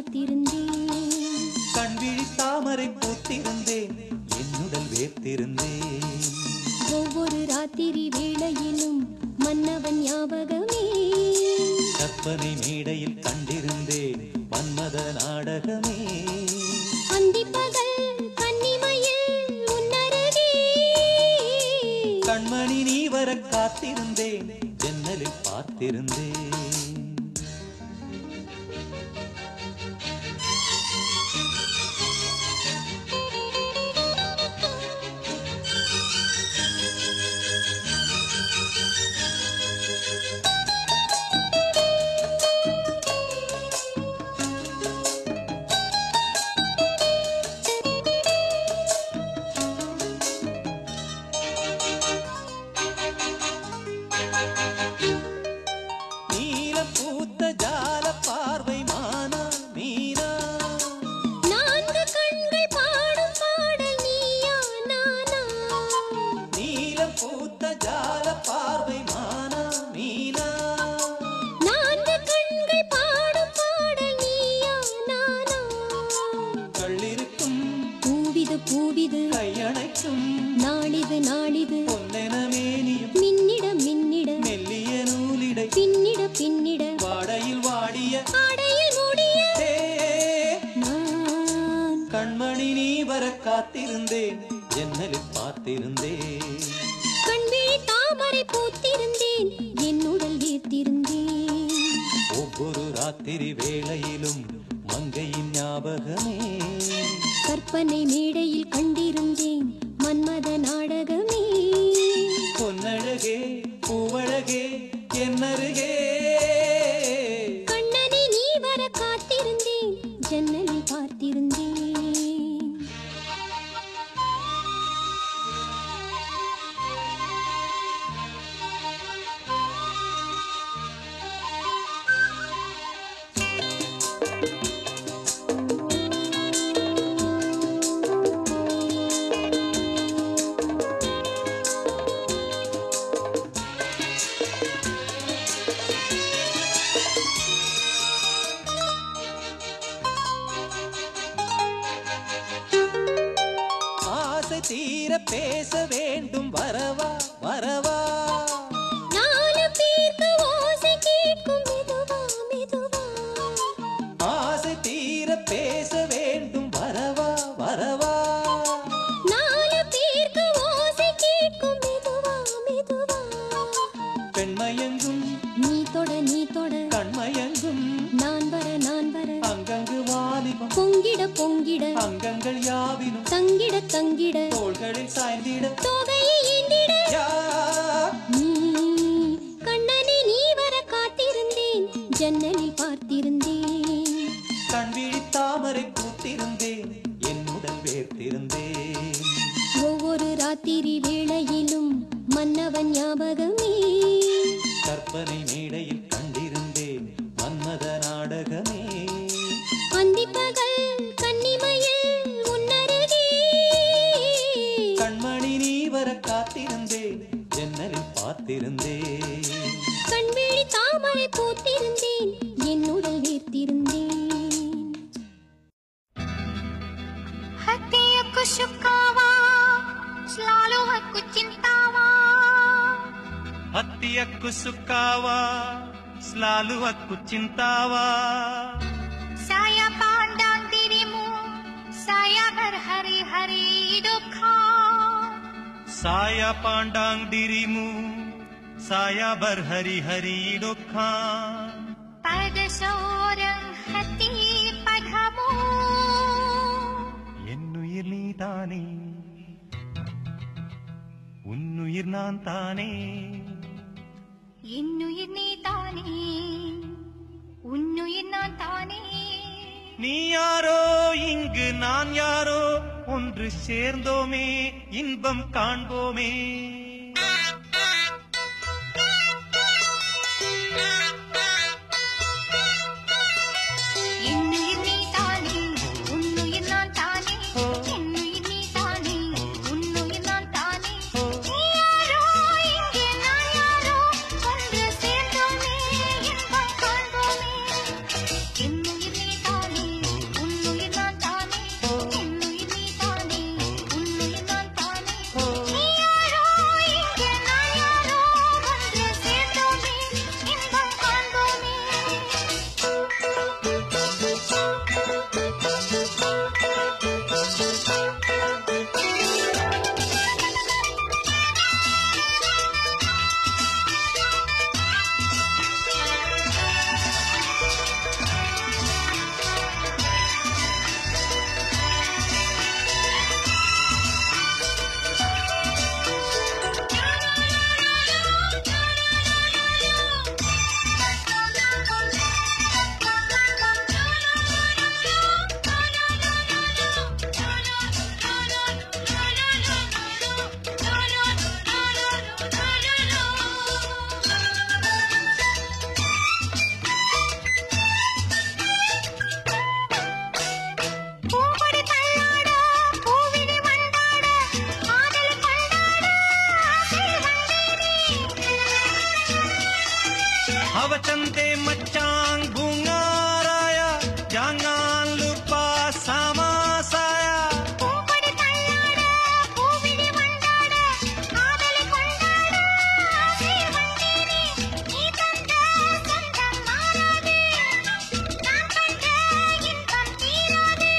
காத்திருந்தேன். கண்விழி தாமரை பூத்திருந்தேன், என்னுடல் வேர்த்திருந்தேன். ஒவ்வொரு ராத்திரி வேளையிலும் மன்னவன் ஞாபகமே. கற்பனை மேடையில் கண்டிருந்தேன் மன்மத நாடகமே. அந்திப்பகல் கன்னிமையில் உன்னருகே. கண்மணி நீ வர காத்திருந்தேன், ஜன்னலில் பார்த்திருந்தேன். பூவிது கையணைக்கும் நாளிது நாளிது பொன்னெனமேனியும் மின்னிட மின்னிட மெல்லிய நூலிடை பின்னிட பின்னிட வாடையில் வாடிய ஆடையில் மூடிய நான் கண்மணி நீ வர காத்திருந்தேன், ஜன்னலில் பார்த்திருந்தேன். கண்விழி தாமரை பூத்திருந்தேன், என்னுடல் வீர்த்திருந்தேன். ஒவ்வொரு ராத்திரி வேளையிலும் மங்கையின் ஞாபகமே. கற்பனை மேடையில் கண்டிருந்தேன் மன்மத நாடகமே. பொன்னழகே பூவழகே என்னருகே. கண்ணனை நீ வர காத்திருந்தேன், ஜன்னலில் பார்த்திருந்தேன். தீர பேச வேண்டும் வரவா வரவா. நாலு பேருக்கு ஓசை கேட்கும் மெதுவா மெதுவா. ஆசை தீர பேச வேண்டும் வரவா வரவா. நாலு பேருக்கு ஓசை கேட்கும் மெதுவா மெதுவா. பெண்மயங்கும் நீ தொட கண்மயங்கும் நான் வர அங்கங்கு வாலிபம் பொங்கிட பொங்கிட அங்கங்கள் யாவினும் தங்கிட தங்கிட தோள்களில் சாய்ந்திட தோகையை ஏந்திட. நீ கண்ணனை நீ வர காத்திருந்தேன், ஜன்னலில் பார்த்திருந்தேன். கண்விழி தாமரை பூத்திருந்தேன், என்னுடல் வேர்த்திருந்தேன். ஒவ்வொரு ராத்திரி வேளையிலும் மன்னவன் ஞாபகமே. கற்பனை மேடையில் கண்டிருந்தேன் மன்மத நாடகமே. அந்திப்பகல் கன்னிமையில் உன்னருகே. கண்மணி நீ வர காத்திருந்தேன், ஜன்னலில் பார்த்திருந்தேன். கண்விழி தாமரை பூத்திருந்தேன், என்னுடல் வீர்த்திருந்தேன். Hati aku sukawa, selalu aku cintawa. Hati aku sukawa, selalu aku cintawa. Saya pandang dirimu, saya berhari-hari duka. Saya pandang dirimu, saya berhari-hari duka. Pada seorang hati padamu. என்னுயிர் நீதானே, உன்னுயிர் நான் தானே. என்னுயிர் நீதானே, உன்னுயிர் நான் தானே. நீ யாரோ இங்கு நான் யாரோ, ஒன்று சேர்ந்தோமே இன்பம் காண்போமே. என்னுயிர் நீதானே, உன்னுயிர் நான் தானே. என்னுயிர் நீதானே, உன்னுயிர் நான் தானே. நீ யாரோ இங்கே நான் யாரோ, ஒன்று சேர்ந்தோமே இன்பம் காண்போமே. என்னுயிர் நீதானே, jangan lupa sama saya. பூப்படி தள்ளாட பூவிழி வண்டாட காதலை கொண்டாட ஆசை வந்தேனே நீ தந்த சொந்தம் மாறாதே நான் கண்ட இன்பம் தீராதே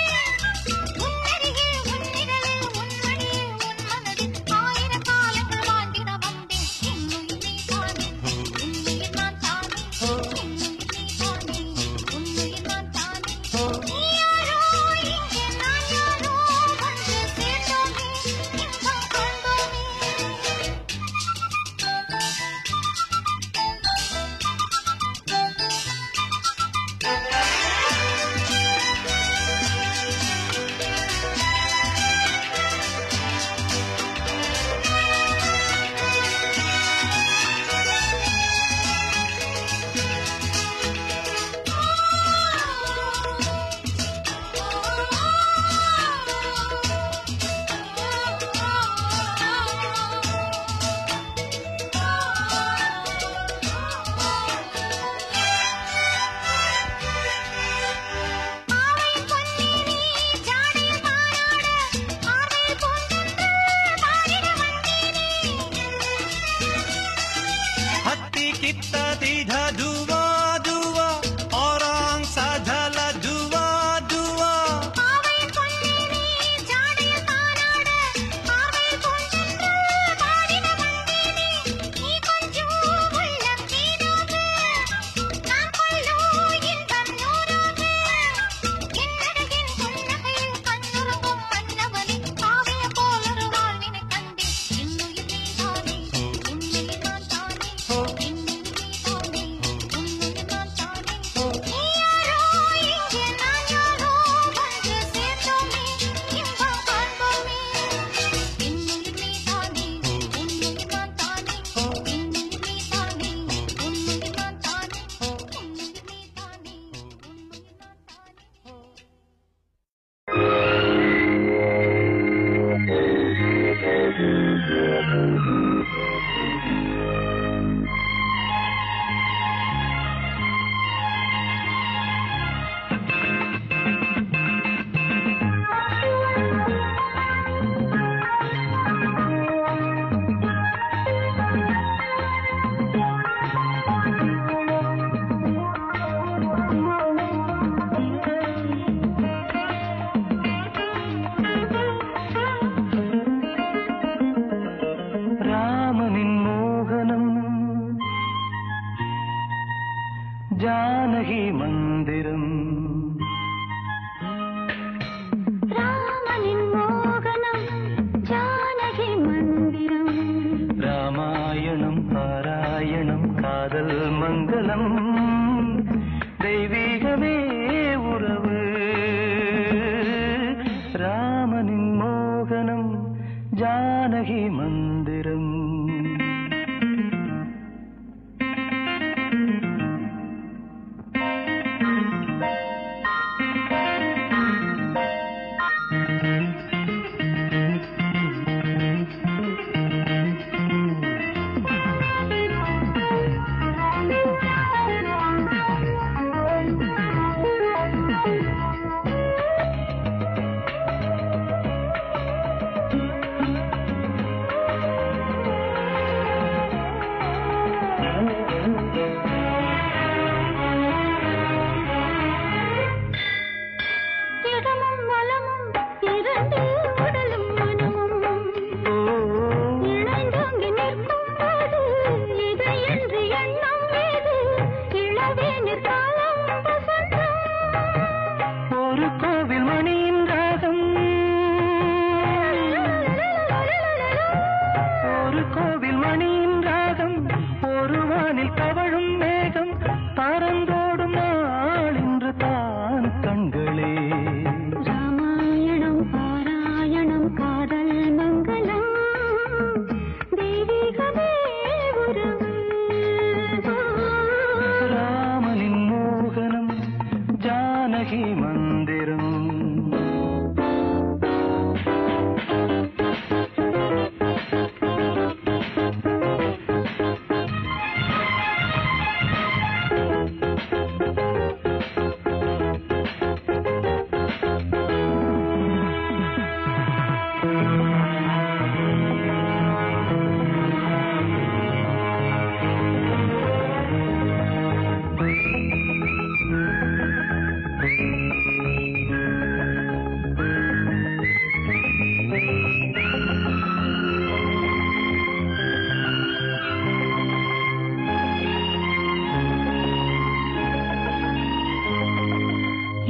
உன்னருகே உன்னிரலில் உன்மடியில் உன் மனதில் ஆயிரம் காலங்கள் வாழ்ந்திட வந்தேன் என்னுயிர் நீ தானே உன்னுயிர் நான் தானே என்னுயிர் நீ தானே உன்னுயிர் நான் தானே நீ யாரோ இங்கே நான் யாரோ ஒன்று சேர்ந்தோமே இன்பம் கொண்டோமே ஆவை பொன்னேனி ஜாடையில் மாறாட ஆவையில் பூந்தென்று பாடிட வந்தேனே Hati kita tidak dua-dua, orang sajalah dua-dua. ஆவை பொன்னேனி ஜாடையில் மாறாட ஆவையில் பூந்தென்று பாடிட வந்தேனே நீ கொஞ்சம் உள்ளம் தீராக நான் கொள்ளும் இன்பம் நூறாக என்னழகின் புன்னகையில் கண்ணுறங்கும் மன்னவனே ஆவிய போலொரு வாழ்வினை கண்டேன் என்னுயிர் நீதானே உன்னுயிர் நான் தானே என்னுயிர் நீதானே உன்னுயிர் நான் தானே நீ யாரோ இங்கே நான் யாரோ ஒன்று சேர்ந்தோமே இன்பம் காண்போமே என்னுயிர் நீதானே உன்னுயிர் நான் தானே என்னுயிர் நீதானே உன்னுயிர் நான் தானே என்னுயிர் நீதானே உன்னுயிர் நான் தானே ராமனின் மோகனம் ஜானகி மந்திரம் ராமனின் மோகனம் ஜானகி மந்திரம் ராமாயணம் பாராயணம் காதல் மங்களம் தெய்வீகமே உறவு ராமனின் மோகனம் ஜானகி மந்திரம் இடமும் வலமும் இரண்டு உடலும் மனமும் இணைந்தோங்கி நிற்கும் போது இது என்று எண்ணம் ஏது இளவே நிற்காலம் வசந்தம் ஒரு கோவில் மணியின் ராகம் ஒரு கோவில் மணியின் ராகம் ஒரு வானில் தவழும் மேகம் பறந்தோடும் நாள் இன்று தான் கண்களே ராமாயணம் பாராயணம் காதல் மங்களம் தெய்வீகமே உறவு ராமனின் மோகனம் ஜானகி மந்திரம்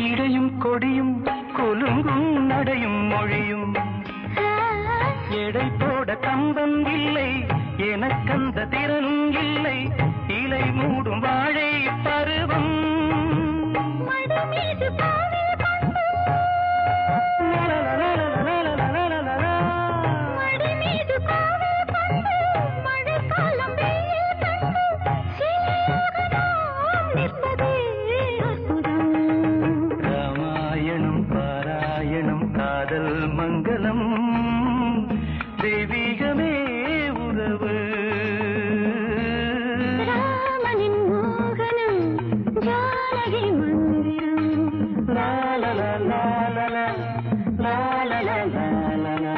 இடையும் கொடியும் கொலுங்கும் நடையும் மொழியும் எடை போட கம்பம் இல்லை எனக்கந்த திறனும் இல்லை இலை மூடும் வாழை பருவம் ராமாயணம் பாராயணம் காதல் மங்களம் தெய்வீகமே உறவு ராமனின் மோகனம் ஜானகி மந்திரம் லாலலா லாலலா லாலலா லாலலா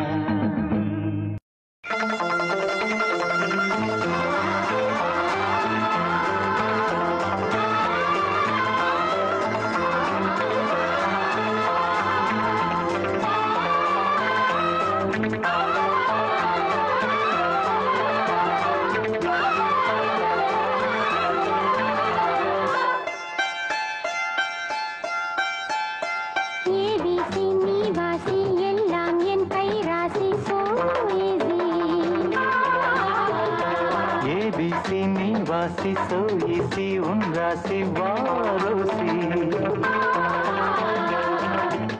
ஏபிசி நீ வாசி எல்லாம் என் கை ராசி சோ ஈஸி ஏபிசி நீ வாசி சோ ஈசி உன் ராசி வாரோசி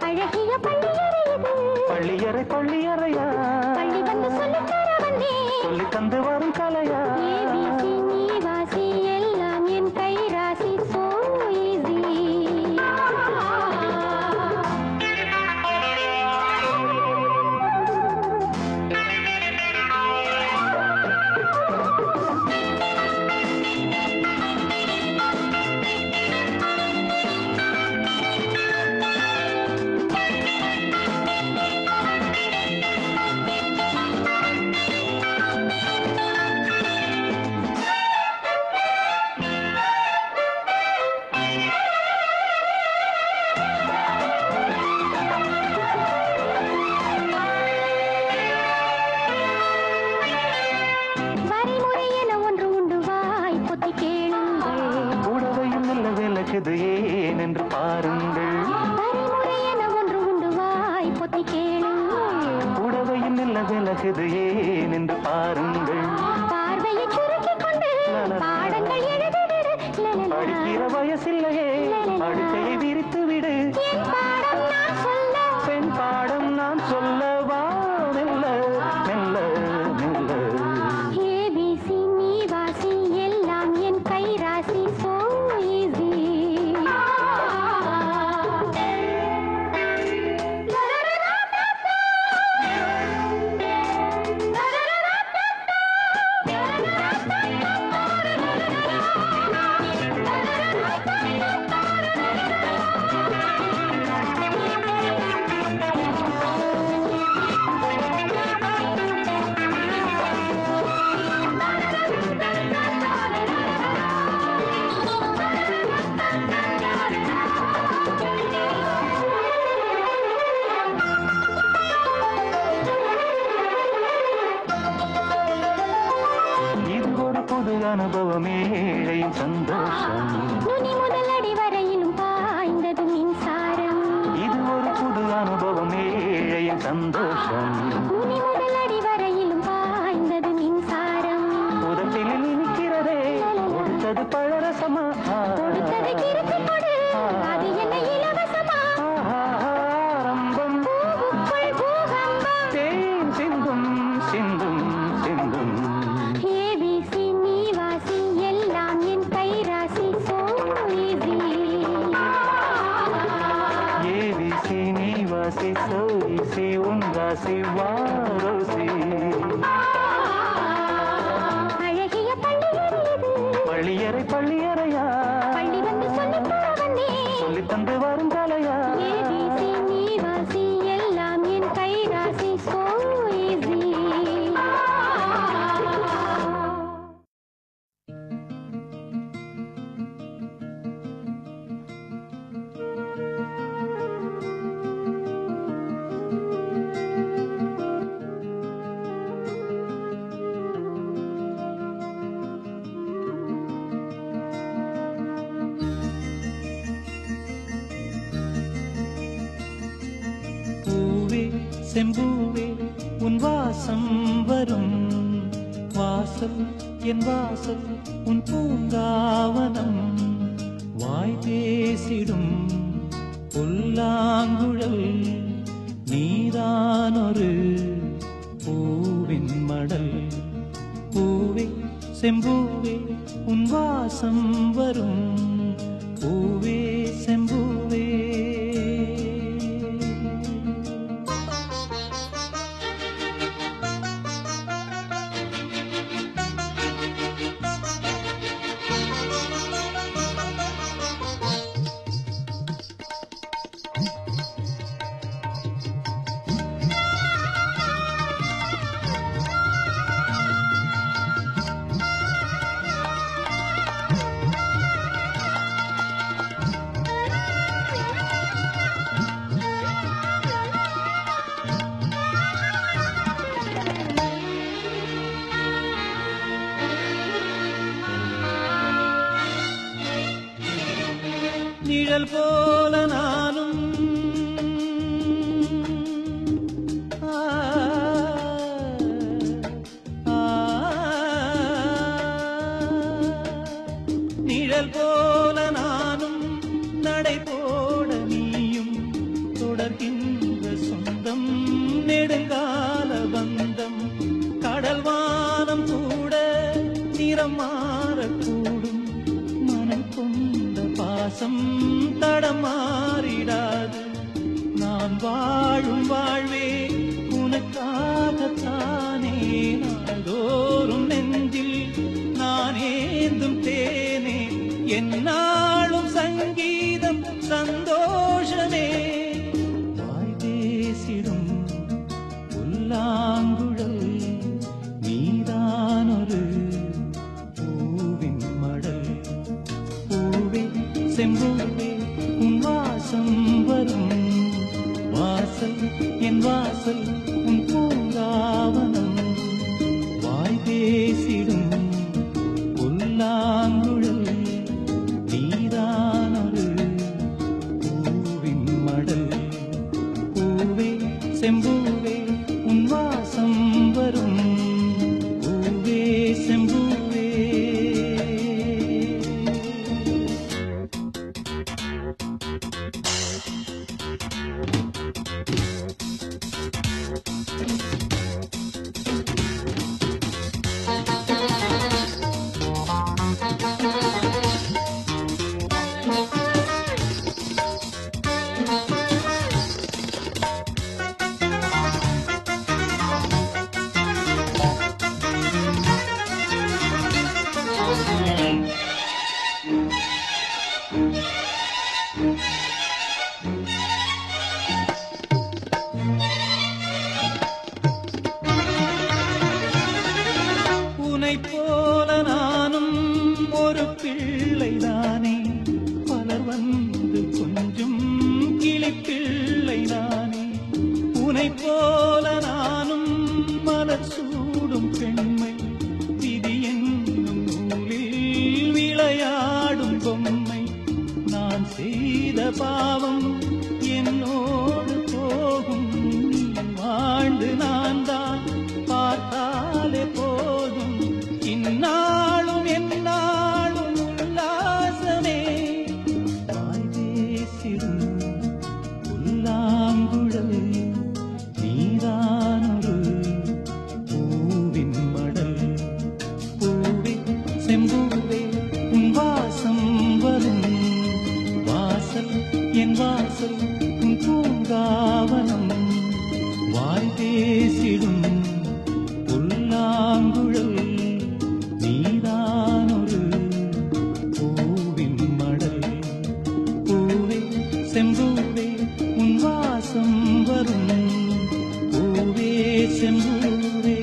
அழகிய பள்ளியறை இது பள்ளியறை பள்ளியறையா பள்ளி வந்து சொல்லித் தர வந்தேன் சொல்லி தந்து வரும் கலையா ஏபிசி நீ வாசி எல்லாம் என் கை ராசி சோ ஈஸி வரைமுறை என ஒன்று உண்டு வாய் பொத்தி கேளுங்கள் கூடவையும் நல்ல விளக்குது ஏன் என்று பாருங்கள் வரைமுறை என ஒன்று உண்டு வாய் பொத்தி கேளுங்கள் கூடவையும் நல்ல விளக்குது ஏன் என்று பாருங்கள் பார்வையை சுருக்கிக் கொண்டு பாடங்கள் எழுதிவிடு லலலா. படிக்கிற வயசில்லையே படுக்கையை விரித்து விடு என் பாடம் நான் சொல்ல பெண் பாடம் நான் சொல்லவா மெல்ல மெல்ல மெல்ல ஏபிசி நீ வாசி எல்லாம் என் கை ராசி சோ ஈஸி இது ஒரு புது அனுபவம் ஏழையின் சந்தோஷம் நுனி முதல் அடி வரையிலும் பாய்ந்தது மின்சாரம் இது ஒரு புது அனுபவம் ஏழையின் சந்தோஷம் நுனி முதல் அடி வரையிலும் பாய்ந்தது மின்சாரம் உதட்டில் இனிக்கிறதே கொடுத்தது பழரசமா கொடுத்ததை கிறுக்கிக் கொடு அது என்ன இலவசமா ஆரம்பம் பூவுக்குள் பூகம்பம் தேன் சிந்தும் சிந்தும் சிந்தும் ஏபிசி நீ வாசி எல்லாம் என் கை ராசி சோ ஈஸி ஏவிசி நீ வாசி சோசி உன் ராசி வாரோசி அழகிய பள்ளியறை இது பள்ளியறை பள்ளியறையா பள்ளி வந்து சொல்லித் தர வந்தேன் சொல்லி தந்து வரும் கலையா ஏபிசி நீ வாசி எல்லாம் என் கை ராசி சோ ஈஸி செம்பூவே உன் வாசம் வரும் வாசல் என் வாசல் உன் பூங்காவனம் வாய் பேசிடும் புல்லாங்குழல் நீதானொரு பூவின் மடல் பூவே செம்பூவே உன் வாசம் வரும் பூவே செம்பூவே நிழல் போல நானும் நிழல் போல நானும் நடை போட நீயும் தொடர்கின்ற சொந்தம் நெடுங்கால பந்தம் கடல் வானம் கூட நிறம் மாறக்கூடும் மனம் கொண்ட பாசம் தடம் மாறிடாது நான் வாழும் வாழ்வே உனக்காகத்தானே நாள்தோறும் நெஞ்சில் நான் ஏந்தும் தேனே என்னாலும் சங்கீதம் சந்தோஷமே வாய் பேசிடும் புல்லாங்குழல் நீதானொரு பூவின் மடல் பூவே செம்பூவே உன் வாசம் வரும் வாசல் என் வாசல் உன் பூங்காவனம் வாய் பேசிடும் புல்லாங்குழல் நீதானொரு பூவின் மடல் பூவே செம்பூவே உன் வாசம் வரும் பூவே செம்பூவே உன்னை போல நானும் ஒரு பிள்ளைதானே பலர் வந்து கொஞ்சம் கிளிப்பிள்ளை நானே உன்னை போல நானும் மலர் சூடும் பெண்மை விதி என்னும் நூலில் விளையாடும் பொம்மை நான் செய்த பாவம் என்னோடு போகும் வாழ்ந்து நான் தான் பார்த்தாலே போதும் இந்நாளும் எந்நாளும் உல்லாசமே வாய் பேசிடும் புல்லாங்குழல் நீதானொரு பூவின் மடல் பூவே செம்பூவே உன் வாசம் வரும் வாசல் என் வாசல் உன் பூங்காவனம் வாய் பேசிடும் புல்லாங்குழல் நீதானொரு பூவின் மடல் பூவே செம்பூவே உன் வாசம் வரும் பூவே செம்பூவே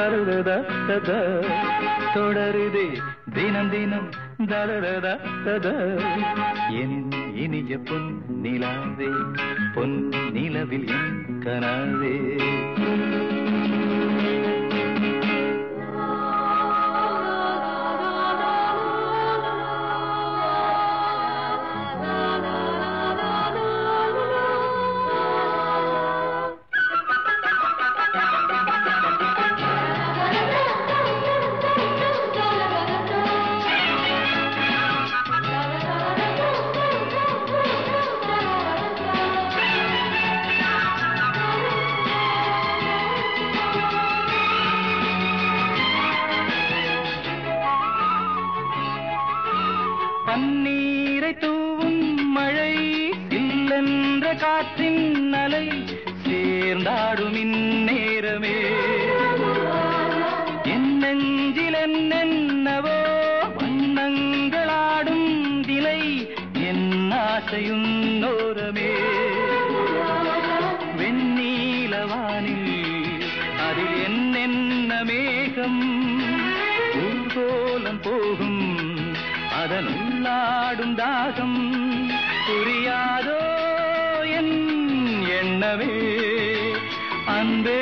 தருதா ததா தொடருதே தினம் தினம் தருதா ததா என் இனிய பொன் நிலாவே பொன் நிலவில் என் கனாவே பன்னீரை தூவும் மழை இல்லென்ற காற்றின் அலை சேர்ந்தாடும் இந்நேரமே என் நெஞ்சில் என்னென்னவோ வண்ணங்களாடும் திலை என் ஆசையும் நோரமே வெண்ணீலவானில் அதில் என்னென்ன மேகம் ஊர்கோலம் போகும் அதன் உள்ளாடும் தாகம் புரியாதோ என் எண்ணமே அன்பே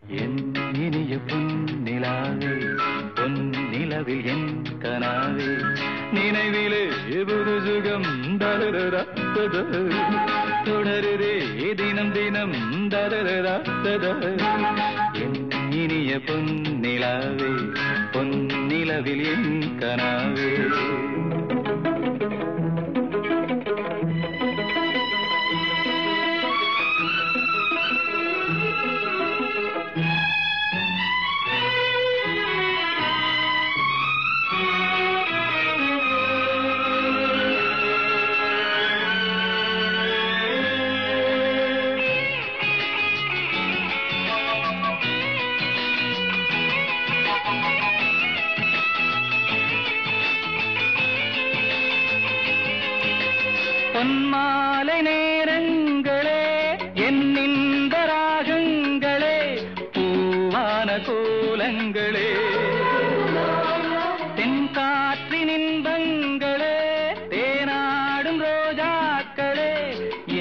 என் இனிய பொன் நிலாவே பொன் நிலவில் என் கனாவே நினைவிலே புது சுகம் தருதா தொடருதே தினம் தினம் தருதா என் இனிய பொன் நிலாவே பொன் நிலவில் என் கனாவே பொன்மாலை நேரங்களே என்னிந்த ராகங்களே பூவான கோலங்களே தென்காற்றின் இன்பங்களே தேனாடும் ரோஜாக்களே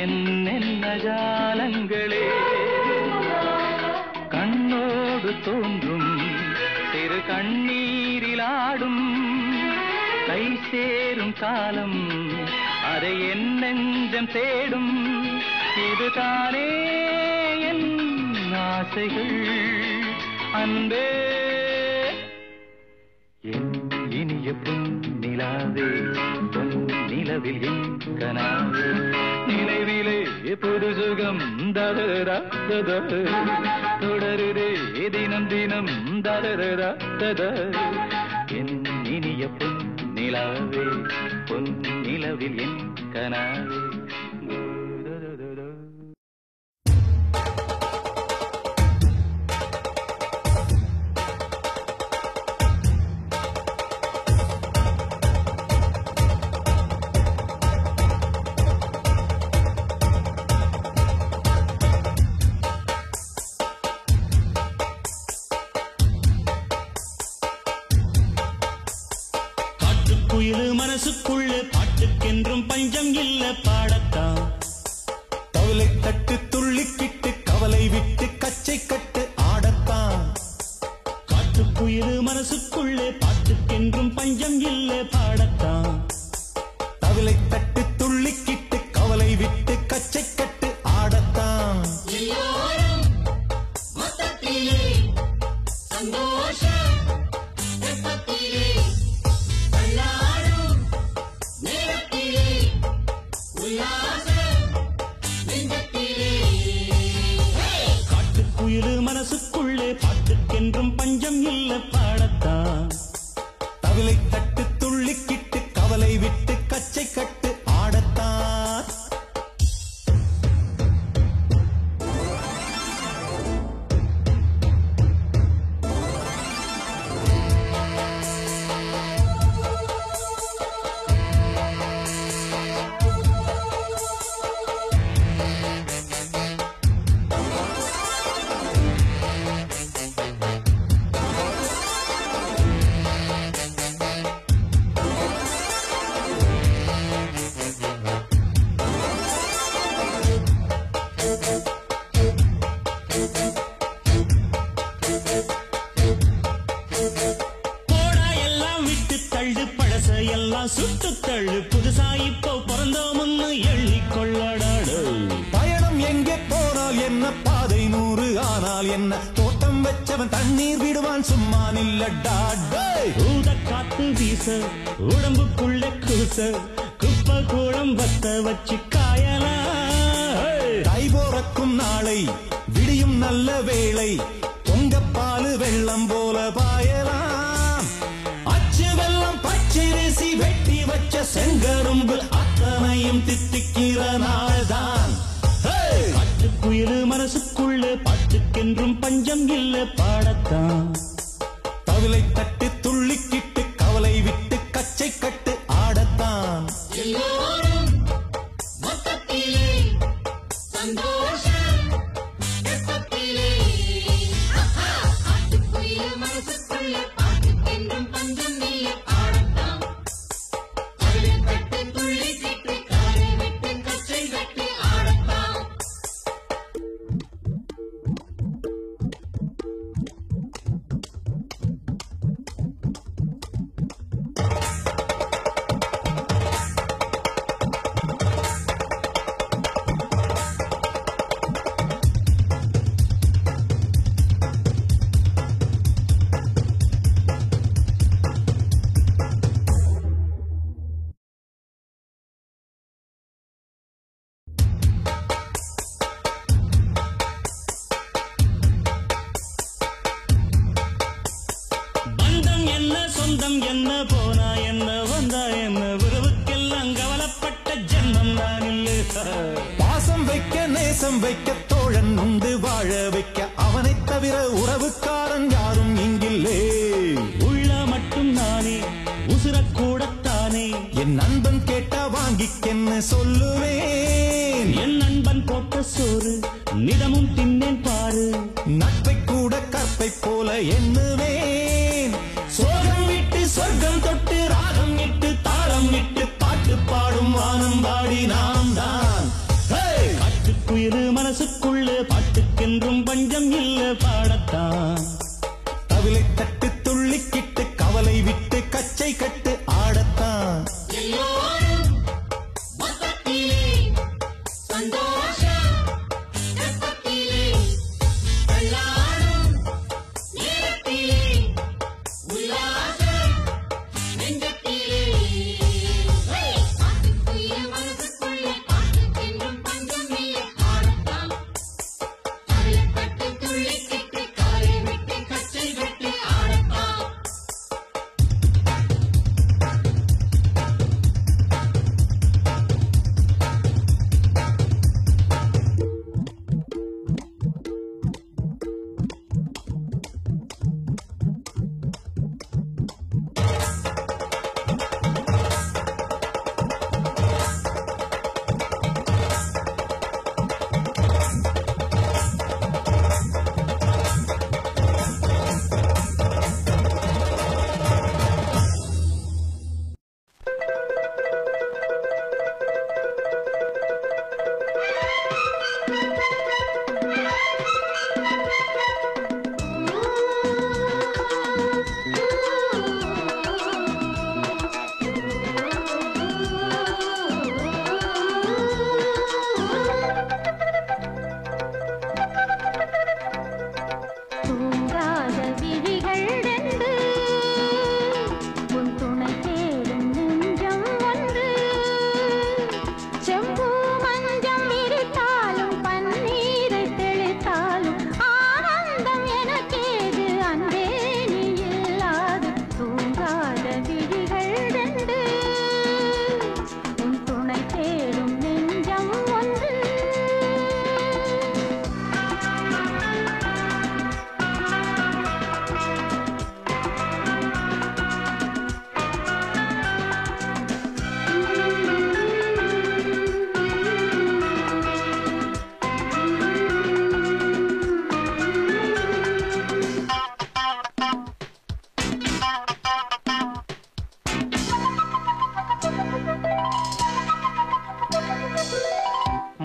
என்னென்ன ஜாலங்களே கண்ணோடு தோன்றும் சிறு கண்ணீரிலாடும் கை சேரும் காலம் அதை என் நெஞ்சம் தேடும் இதுதானே என் ஆசைகள் அன்பே என் இனிய பொன் நிலாவே பொன் நிலவில் என் கனாவே நினைவிலே புது சுகம் தருதா ததா தொடருதே தினம் தினம் தருதா ததா என் இனிய பொன் நிலாவே பொன் நிலவில் என் கனாவே குயில் மனசுக்குள்ளே பாட்டுக்கென்றும் பஞ்சம் இல்ல பாடத்தான் கவலை தட்டு துள்ளிக்கிட்டு கவலை விட்டு கச்சை கட்டு ஆடத்தான் காட்டுக்குயில் மனசுக்குள்ளே பாட்டுக்கென்றும் பஞ்சம் இல்ல பாடத்தான் கவலை தட்டு துள்ளிக்கிட்டு கவலை விட்டு கச்சை கட்டு ஆடத்தான் காட்டுக்குயில் மனசுக்குள்ளே பாட்டுக்கென்றும் பஞ்சம் இல்ல பாடத்தான் கவலை தட்டு துள்ளிக்கிட்டு கவலை விட்டு கச்சை கட்டு ஆடத்தான் போடா எல்லாம் விட்டு தள்ளு பழச எல்லாம் சுட்டு தள்ளு புதுசா இப்போ பிறந்தோம்னு எண்ணிக்கொள்ளடாடு பயணம் எங்கே போனால் என்ன பாதை 100 ஆனால் என்ன தோட்டம் வச்சவன் தண்ணீர் விடுவான் சும்மா நில்லடா ஊத காத்து வீச உடம்புக்குள்ள கூச குப்பை கூடம் வத்த வச்சு காயலாம் கை போறக்கும் நாளை விடியும் நல்ல வேளை பொங்கப்பாலு வெள்ளம் போல பாயலாம் அச்சு வெள்ளம் பச்சரிசி வெட்டி வச்ச செங்கரும்பு அத்தனையும் தித்திக்கிற நாள்தான் காட்டுக்குயிலு மனசுக்குள்ள பாட்டுக்கென்றும் பஞ்சம் இல்ல பாடத்தான் தவிலை தட்டு துள்ளிக்கிட்டு கவலை விட்டு கச்சை கட்டு ஆடத்தான் சொந்தம் என்ன போனா என்ன வந்தா என்ன உறவுக்கெல்லாம் கவலைப்பட்ட ஜென்மம் நான் இல்லை பாசம் வைக்க நேசம் வைக்க தோழன் உண்டு வாழ வைக்க அவனை தவிர உறவுக்காரன் யாரும் இங்கில்லே உள்ள மட்டும் நானே உசுரக்கூடத்தானே என் நண்பன் கேட்டா வாங்கிக்கென்னு சொல்லுவேன் என் நண்பன் போட்ட சோறு நிதமும் தின்னேன் பாரு நட்பை கூட கற்பை போல எண்ணுவேன் சோகம் விட்டு சொர்க்கம் தொட்டு ராகம் இட்டு தாளம் இட்டு பாட்டு பாடும் வானம் பாடி நாம் தான் காட்டுக்குயிரு மனசுக்குள்ள பாட்டுக்கென்றும் பஞ்சம் இல்ல பாடத்தான் தவிலை தட்டு துள்ளிக்கிட்டு கவலை விட்டு கச்சை கட்டு ஆடத்தான்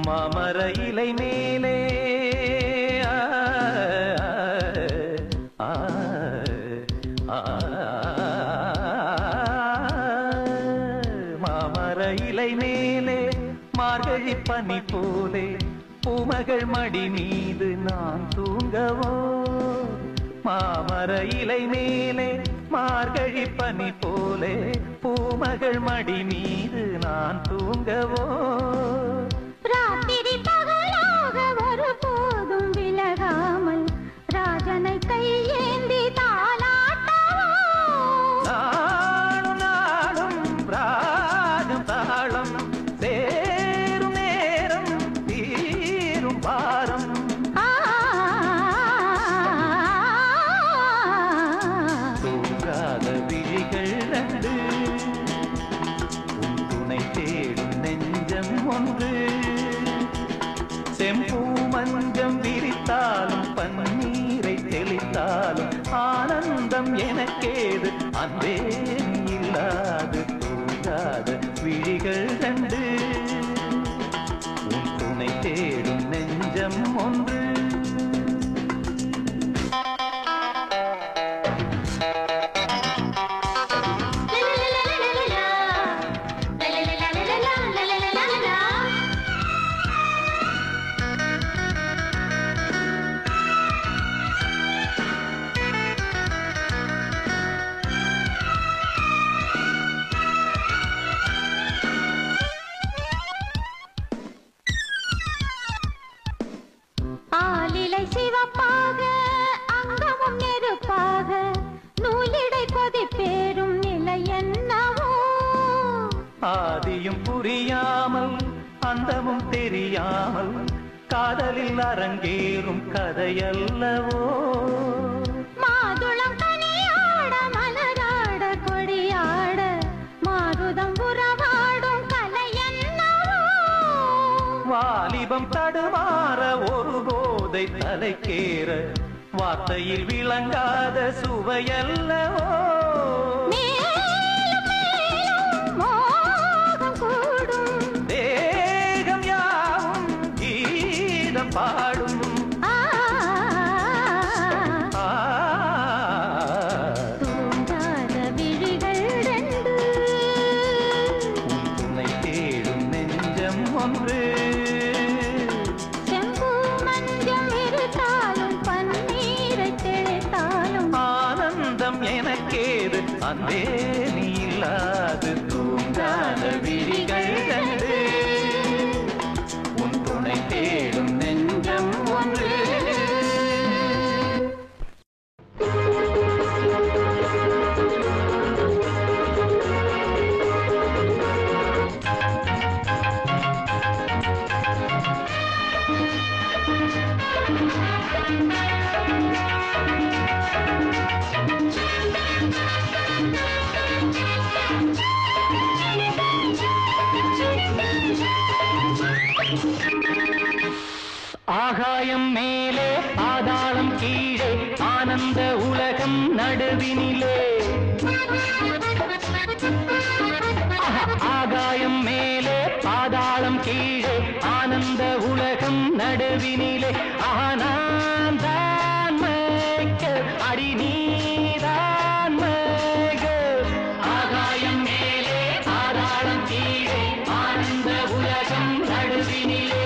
மாமர இலை மேலே பூமகள் மடி மீது நான் தூங்கவோ மாமர இலை மேலே மார்கழி பனி போலே பூமகள் மடி மீது நான் தூங்கவோ ராத்திரி பகலாக ஒரு போதும் விலகாமல் ராஜனை கையேந்தி தாலாட்டவோ நாளும் நாளும் ராகம் தாளம் சேரும் நேரம் தீரும் பாரம் தூங்காத விழிகள் ரெண்டு உன் துணை தேடும் நெஞ்சம் ஒன்று செம்பூ மஞ்சம் விரித்தாலும் பன்னீரை தெளித்தாலும் ஆனந்தம் எனக்கேது அன்பே இல்லாது தூங்காத விழிகள் ரெண்டு உன் துணை தேடும் நெஞ்சம் ஒன்று ஆலிலை சிவப்பாக அங்கமும் நெருப்பாக நூலிடை கொதிப்பேறும் நிலை என்னவோ ஆதியும் புரியாமல் அந்தமும் தெரியாமல் காதலில் அரங்கேறும் கதையல்லவோ மாதுளம் கனியாட மலராட கொடியாட மாருதம் உறவாடும் கலை என்னவோ வாலிபம் தடுமாற ஒரு போதை தலைக்கேற வார்த்தையில் விளங்காத சுவையல்லவோ மேலும் மேலும் மோகம் கூடும் தேகம் யாவும் கீதம் பாடும் தூங்காத விழிகள் ரெண்டு உன் துணை தேடும் நெஞ்சம் ஒன்று செம்பூ மஞ்சம் இருத்தாலும் பன்னீரை தெளித்தாலும் ஆனந்தம் எனக்கேது அன்பே நீ இல்லாது தூங்காத விழிகள் ரெண்டு உன் துணை தேடும் நெஞ்சம் ஒன்று ஆகாயம் மேலே பாதாளம் கீழே ஆனந்த உலகம் நடுவினிலே ஆகாயம் மேலே பாதாளம் கீழே ஆனந்த உலகம் நடுவினிலே நான் தான் மேய்க்க அடி நீதான் மேய்க ஆகாயம் மேலே பாதாளம் கீழே ஆனந்த உலகம் நடுவினிலே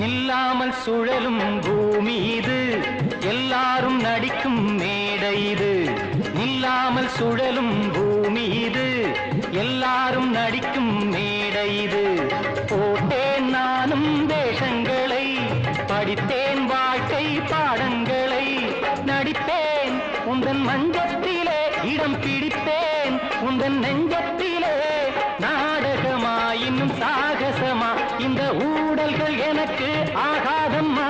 நில்லாமல் சுழலும் பூமி இது எல்லாரும் நடிக்கும் மேடை இது நில்லாமல் சுழலும் பூமி இது எல்லாரும் நடிக்கும் மேடை இது போட்டேன் நானும் வேஷங்களை படித்தேன் வாழ்க்கை பாடங்களை நடிப்பேன் உந்தன் மஞ்சத்திலே இடம் பிடிப்பேன் உந்தன் நெஞ்சத்திலே நாடகமா இன்னும் சாகசமா இந்த ஊடல்கள் எனக்கு ஆகாதம்மா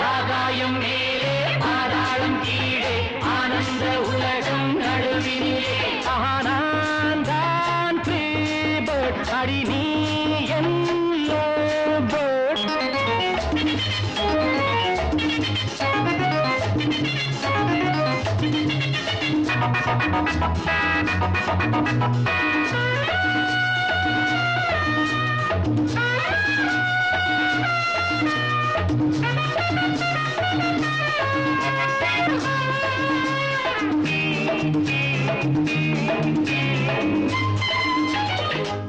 ஆகாயம் மேலே பாதாளம் கீழே ஆனந்த உலகம் நடுவினிலே நான் தான் ஃப்ரீபர்ட் அடி நீ எல்லோ பேர்ட்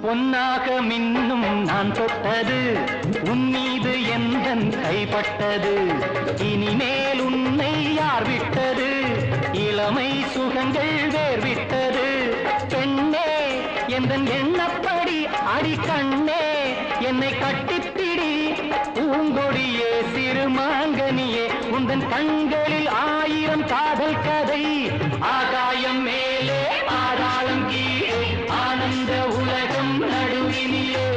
பொன்னாக மின்னும் நான் தொட்டது உன் மீது எந்தன் கைப்பட்டது இனிமேல் உன்னை யார் விட்டது இளமை சுகங்கள் வேர்விட்டது பெண்ணே எந்தன் எண்ணப்படி அடி கண்ணே என்னை கட்டிப்பிடி பூங்கொடியே சிறுமாங்கனியே உந்தன் கண்களில் 1000 காதல் கதை ஆகாயம் மேலே பாதாளம் கீழே ஆனந்த உலகம் நடுவினிலே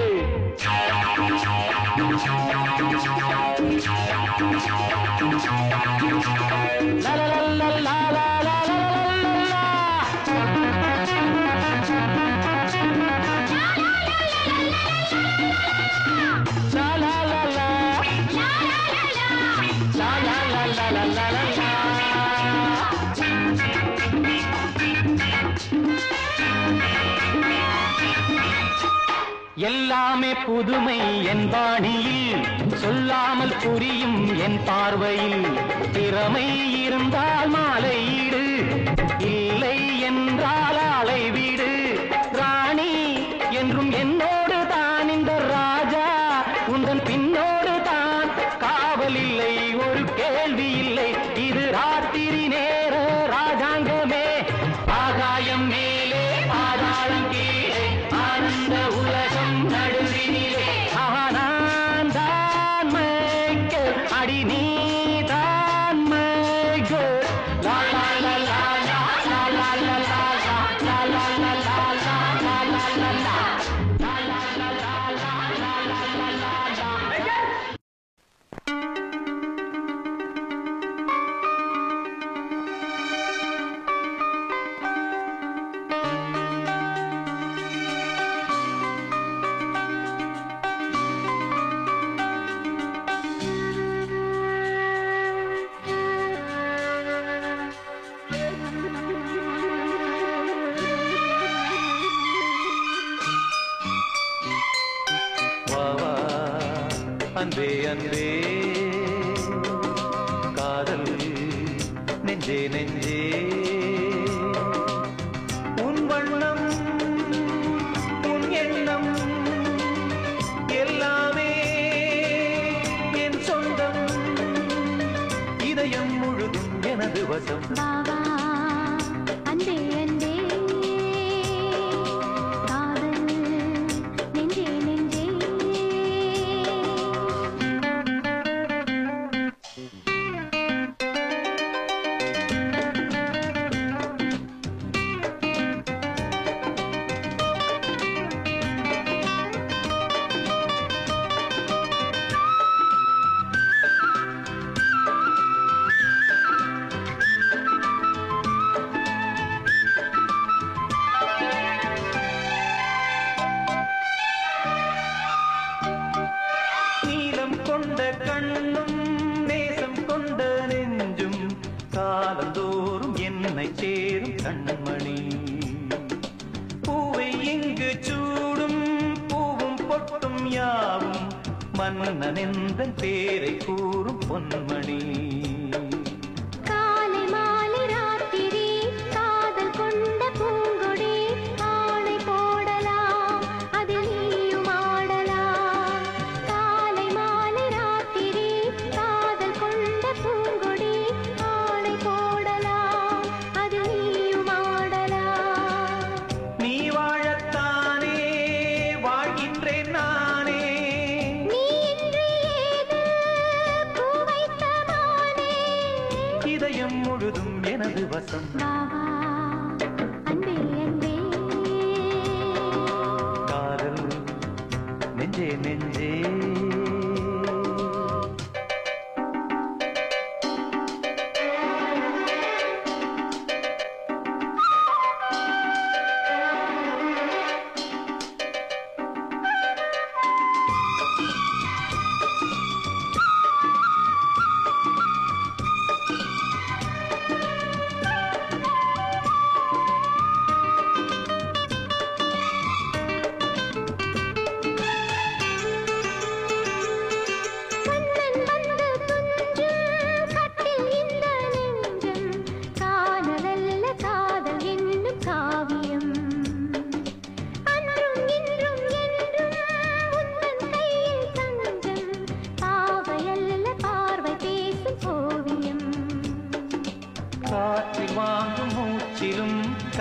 எல்லாமே புதுமை என் பாணியில் சொல்லாமல் புரியும் என் பார்வையில் திறமை இருந்தால் மாலையீடு இல்லை என்றால் ஆளை வீடு ராணி என்றும் என்னோடு தான் இந்த ராஜா உந்தன் பின்னோடு தான் காவல் இல்லை ஒரு கேள்வி இல்லை இது ராத்திரி நேர ராஜாங்கமே ஆகாயம் மேலே பாதாளம் கீழே ஆனந்த உலகம் நடுவினிலே நான் தான் மைக்கேல் அடி நீ தான் மைக்கேல் லா லா லா லா லா லா லா லா லா லா லா லா லா லா லா லா லா அன்பே அன்பே காதல் நெஞ்சே நெஞ்சே உன் வண்ணம் உன் எண்ணம் எல்லாமே என் சொந்தம் இதயம் முழுதும் எனது வசம் பாவா அன்பே அன்பே காதல் நெஞ்சே நெஞ்சே நீலம் கொண்ட கண்ணும் நேசம் கொண்ட நெஞ்சும் காலந்தோறும் என்னை சேரும் கண்மணி பூவை இங்கு சூடும் பூவும் பொட்டும் யாவும் மன்னன் எந்தன் பேரை கூறும் பொன்மணி காலை மாலை ராத்திரி காதல் கொண்ட பூங்கொடி ஆணை போடலாம் அதில் நீயும் ஆடலாம் காலை மாலை ராத்திரி காதல் கொண்ட பூங்கொடி ஆணை போடலாம் அதில் நீயும் ஆடலாம் நீ வாழத்தானே வாழ்கின்றேன் நானே நீ இன்றி ஏது பூ வைத்த மானே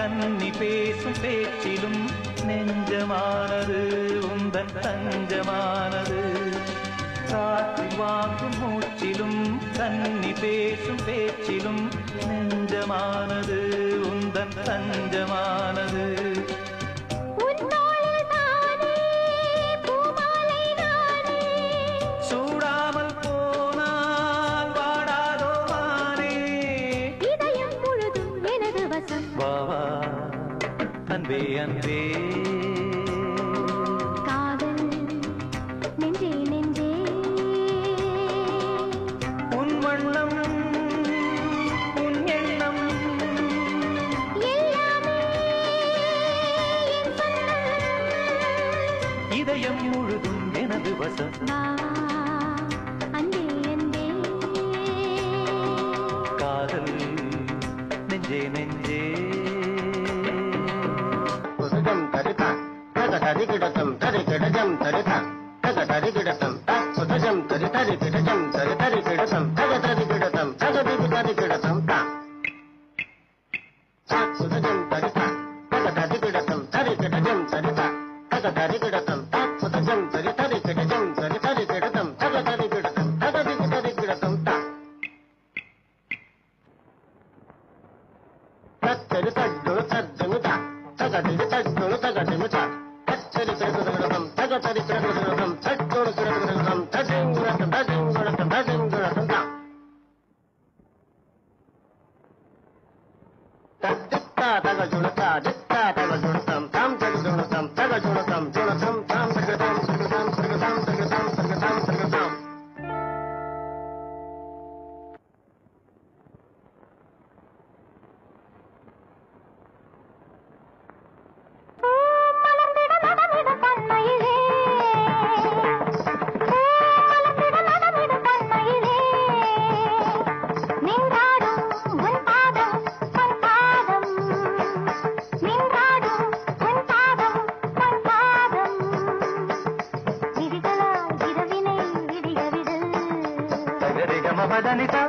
கன்னி பேசும் பேச்சிலும் நெஞ்சமானது உந்தன் தஞ்சமானது. காற்றில் வாங்கும் மூச்சிலும் கன்னி பேசும் பேச்சிலும் நெஞ்சமானது உந்தன் தஞ்சமானது. சூடாமல் போனால் வாடாதோ மானே. இதயம் முழுதும் எனது வசம். வா வா அன்பே அன்பே. காதல் நெஞ்சே நெஞ்சே. உன் வண்ணம் உன் எண்ணம் எல்லாமே என் சொந்தம். இதயம் முழுதும் எனது வசம். வா அன்பே அன்பே. காதல் நெஞ்சே நெஞ்சே. சுதம் தரிதா தக தரி கிடத்தம் தரி கிடஜம் தரிதா தக தரி கிடத்தம் சுதஜம் தரி தரி கிடஜம் தரி தரி கிடத்தம் தக தரி கிடத்தம் தக தரி தரி கிடத்தம் தா சுதஜம் தரிதா தக தரி கிடத்தம் தரி கிடஜம் தரிதா தக தரி கிடத்தம் சுதஜம் தரி தரி கிடஜம் தரி தரி கிடத்தம் தக தரி கிடத்தம் தக தரி தரி கிடத்தம் தா தரி தஜ்ஜு தஜ்ஜு தா தகதிரு தஜ்ஜுனு தகதிரு தா தச்சரி கிடக்குதம் தகதரி கிடக்குதம் தஜ்ஜுனு கிடக்குதம் தஜிங்குடத்தம் தஜிங்குடத்தம் தஜிங்குடத்தம் தா தஜ்ஜா தகஜுனதா ஜித்தா தகஜுனதம் தாம் தகஜுனதம் தகஜுனதம் ஜுனதம் தாம் தகதம் தகதம் தகதம் தகதம் தகதம் தகதம். மதனிதா.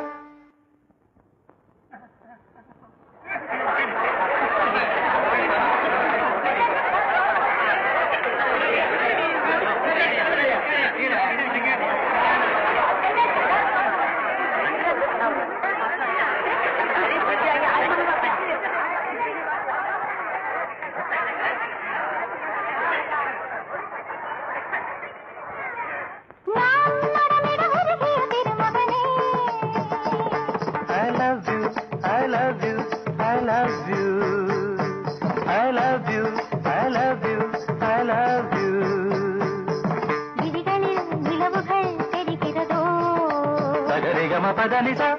பதனிசா.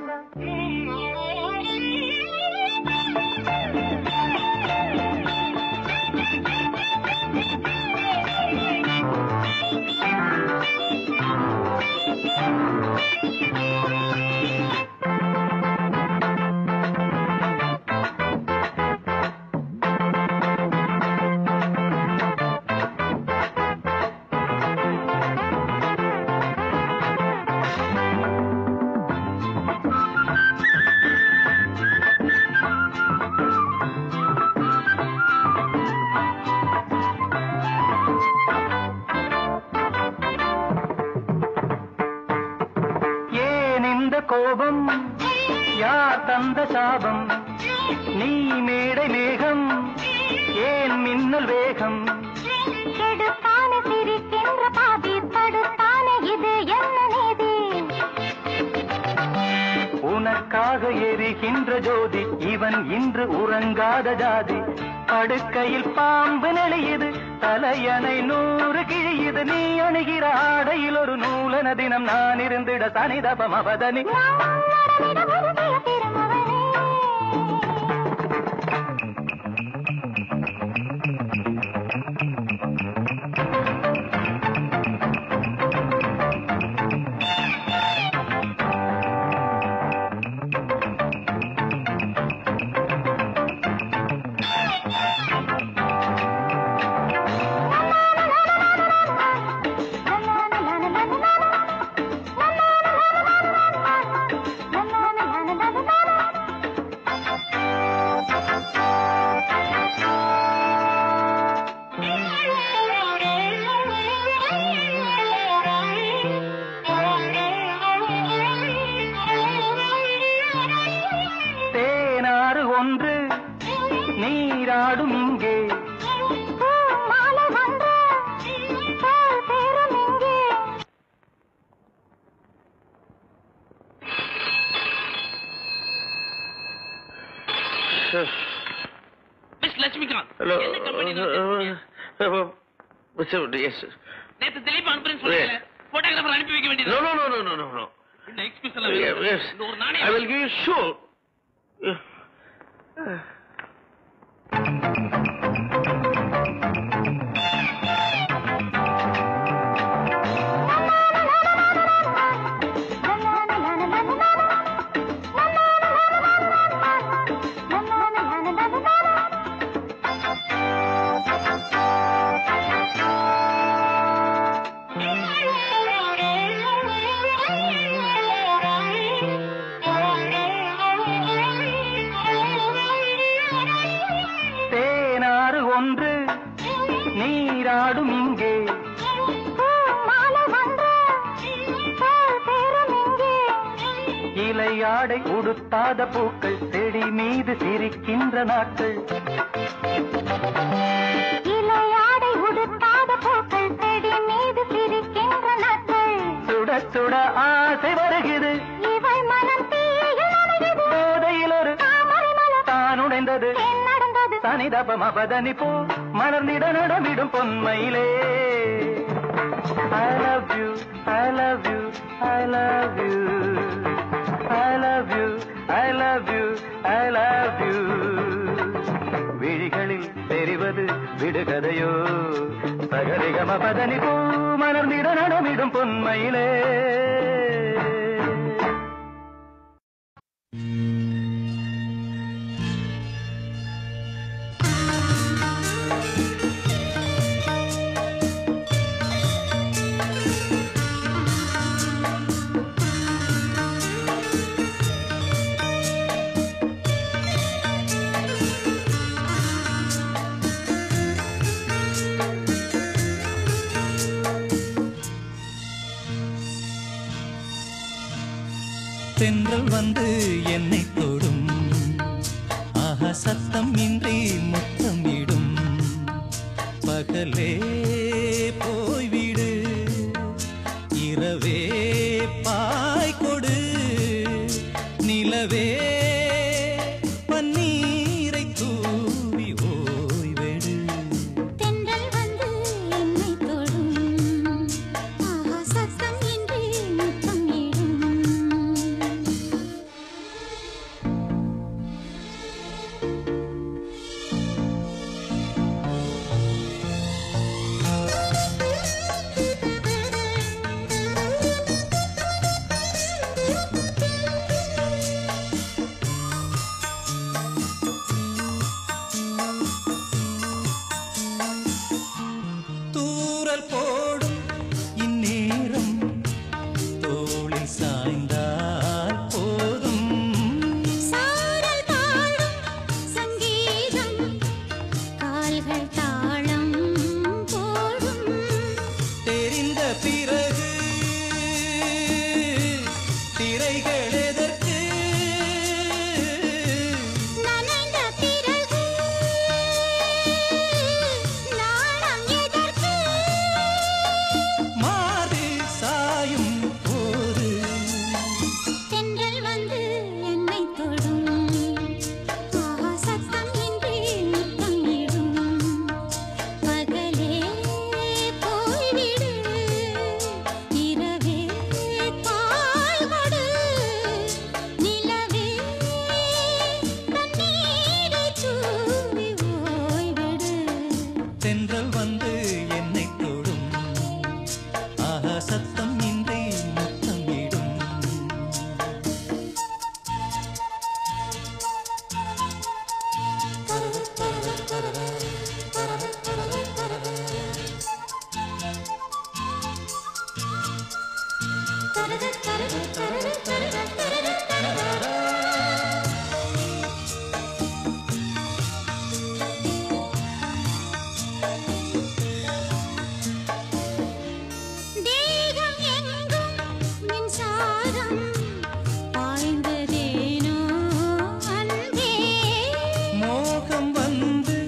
கோபம் யார் தந்த சாபம்? நீ மேடை மேகம் ஏன் மின்னல் வேகம்? கெடுத்தான சிரிக்கின்ற பாதி தடுத்தான இது என்ன நீதி? உனக்காக எரிகின்ற ஜோதி இவன் இன்று உறங்காத ஜாதி. படுக்கையில் பாம்பு நெளியுது தலையணை 100 கிழியுது. நீ அணுகிற ஆடையில் ஒரு நூலன தினம் நான் இருந்திட சனிதபம் அவதனி. நீராடும் இங்கே மாலை வந்த பேரும் இங்கே மிஸ் லட்சுமிகாந்த். ஹலோ என்ன company ல நேத்து திலீப் அனுப்புறேன்னு சொன்னீங்க. போட்டோகிராஃபர் அனுப்பி வைக்க வேண்டியது. நோ இந்த எக்ஸ்பிரஸ் எல்லாம் இந்த ஒரு நாணயம். I will give you sure. தேனாறு ஒன்று நீராடும் இங்கே மாலை வந்த பேரும் இங்கே இலையாடை உடுத்தாத பூக்கள் செடி மீது சிரிக்கின்ற நாட்கள் இலையாடை உடுத்தாத பூக்கள் செடி மீது சிரிக்கின்ற நாட்கள் சுட சுட ஆசை வருகிறது இவள் மனம் தீயில் நனைகிறது போதையில் ஒரு தாமரை மலர் தான் உடைந்தது என்ன நடந்தது சனிதப மபதனி பூ மலர்ந்திட நடமிடும் பொன்மையிலே I love you, I love you, I love you, I love you, I love you, I love you. விழிகளில் தெரிவது விடுகதையோ சகரிகம பதனி பூ மலர்ந்திட நடமிடும் பொன்மையிலே தென்றல் வந்து என்னை தொடும் ஆஹா சத்தம் இன்றி முத்தம் இடும் பகலே போய்விடு இரவே பாய் கொடு நிலவே பன்னீரை தூவி ஓய்வெடு தென்றல் வந்து என்னை தொடும் ஆஹா சத்தம் இன்றி முத்தம் இடும் தூரல் போடும் இந்நேரம் தோளில் சாய்ந்தால் போதும் சாரல் பாடும் சங்கீதம் கால்கள் தாளம் போடும் தெரிந்த பிறகு திரைகள் எதற்கு நனைந்த பிறகு நாணம் எதற்கு மாறு சாயும் போது தென்றல் வந்து என்னை தொடும் ஆஹா சத்தம் இன்றி முத்தம் இடும் பகலே போய்விடு இரவே பால் கொடு நிலவே தண்ணீரை தூவி ஓய்விடு தென்றல் வந்து என்னை தொடும் ஆஹா சத்தம் இன்றி முத்தம் இடும் தேகம் எங்கும் மின்சாரம் பாய்ந்ததேனோ அன்பே மோகம் வந்து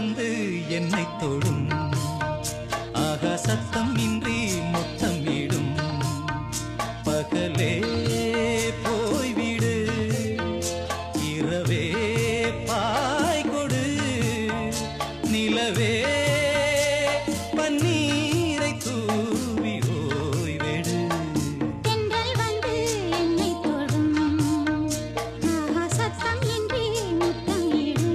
வந்து என்னை தொடும் ஆகா சத்தம் இன்றி முத்தமிடும் பகலே போய்விடு இரவே பாய் கொடு நிலவே பன்னீரை தூவி ஓய்வெடு தென்றல் வந்து என்னை தொடும் ஆஹா சத்தம் இன்றி முத்தமிடும்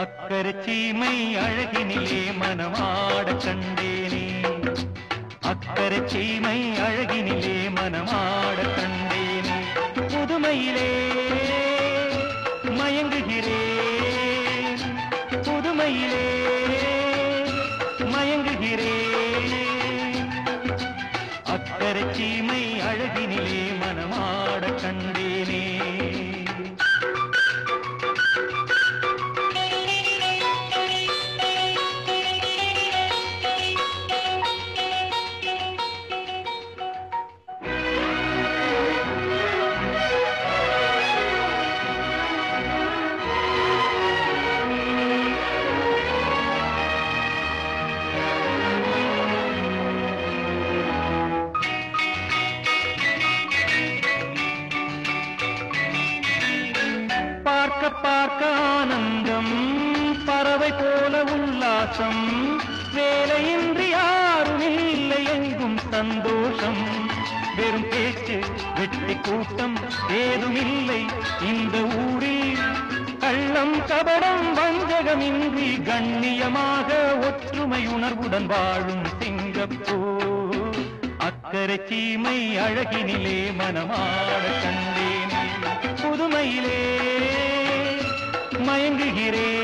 அக்கறை சீமை அழகினிலே மனமாட கண்டேனே அக்கறை சீமை அழகினிலே மனமாட கண்டேனே புதுமையிலே மயங்குகிறேன் புதுமையிலே மயங்குகிறேன் அக்கறை சீமை அழகினிலே மனமாட கண்டேனே பார்க்க ஆனந்தம் பறவை போல உல்லாசம் வேலையின்றி யாரும் இல்லை எங்கும் சந்தோஷம் வெறும் பேச்சு வெட்டி கூட்டம் ஏதுமில்லை இந்த ஊரில் கள்ளம் கபடம் வஞ்சகமின்றி கண்ணியமாக ஒற்றுமை உணர்வுடன் வாழும் சிங்கப்பூர் அக்கறை சீமை அழகினிலே மனமாட கண்டேனே புதுமையிலே மயங்குகிறேன்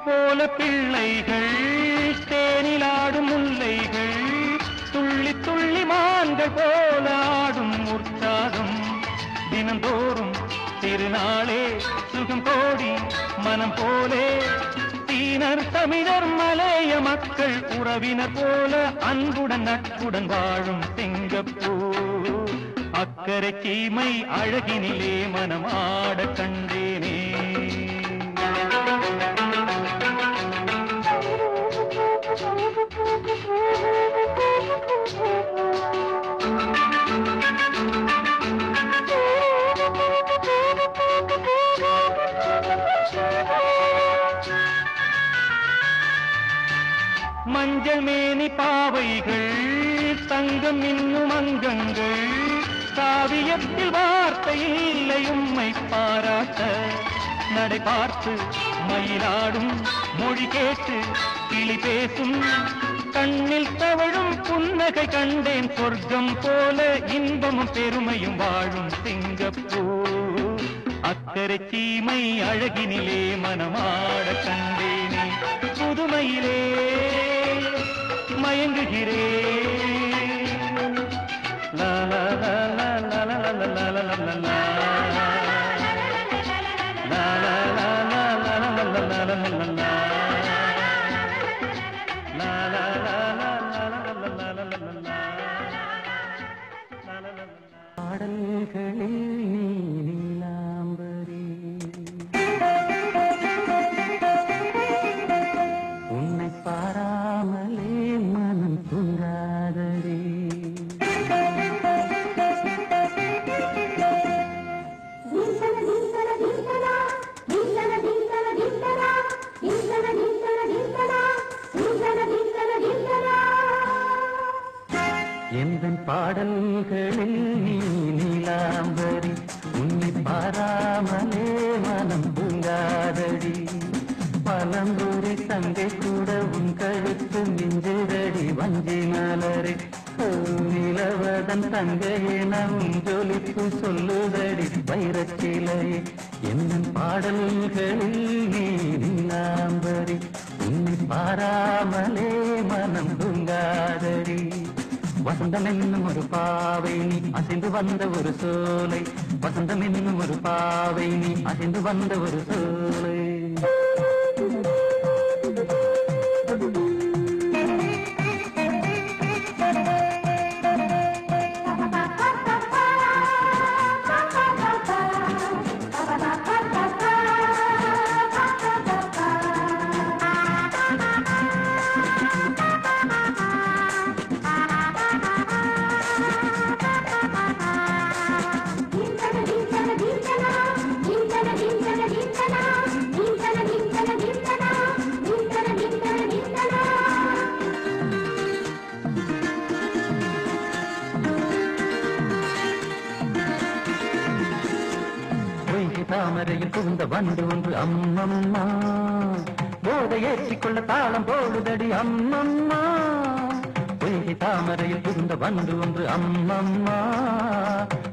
போல பிள்ளைகள் தேனிலாடும் முல்லைகள் துள்ளி துள்ளி மான்கள் போல ஆடும் உற்சாகம் தினந்தோறும் திருநாளே சுகம் கோடி மனம் போலே தீனர் தமிழர் மலைய மக்கள் உறவினர் போல அன்புடன் நட்புடன் வாழும் சிங்கப்பூர் அக்கறை சீமை அழகினிலே மனமாட கண்டேனே மஞ்சள் மேனி பாவைகள் தங்கம் இன்னும் அங்கங்கள் காவியத்தில் வார்த்தை இல்லை உம்மை பாராட்ட நடை பார்த்து மயிலாடும் மொழி கேட்டு கிளி பேசும் கண்ணில் தவழும் புன்னகை கண்டேன் சொர்க்கம் போல இன்பமும் பெருமையும் வாழும் சிங்கப்பூர் அக்கறை சீமை அழகினிலே மனமாட கண்டேனே புதுமையிலே மயங்குகிறேன் லா லா லா லா லா லா லா லா லா லா பாடல்களில் நீ நீலாம்பரி உன்னை பாராமலே பாடல்களில் நீ நீலாம்பரி உன்னை பாராமலே மனம் பூங்காதடி பலம்பூரி தங்கை கூட உன் கழுத்து மிஞ்சிரடி வஞ்சி மலரே நிலவதன் தங்கையென உன் ஜொலிப்பு சொல்லுதடி வைரச்சிலையே என்னும் பாடல்களில் நீ நீலாம்பரி உன்னை பாராமலே மனம் பூங்காதடி வசந்தம் என்னும் ஒரு பாவை நீ அசைந்து வந்த ஒரு சோலை வசந்தம் என்னும் ஒரு பாவை நீ அசைந்து வந்த ஒரு சோலை தாமரையில் புகுந்த வண்டு ஒன்று அம்மம்மா போதை ஏற்றிக்கொள்ள தாளம் போடுதடி அம்மம்மா பொய்கை தாமரையில் புகுந்த வண்டு ஒன்று அம்மம்மா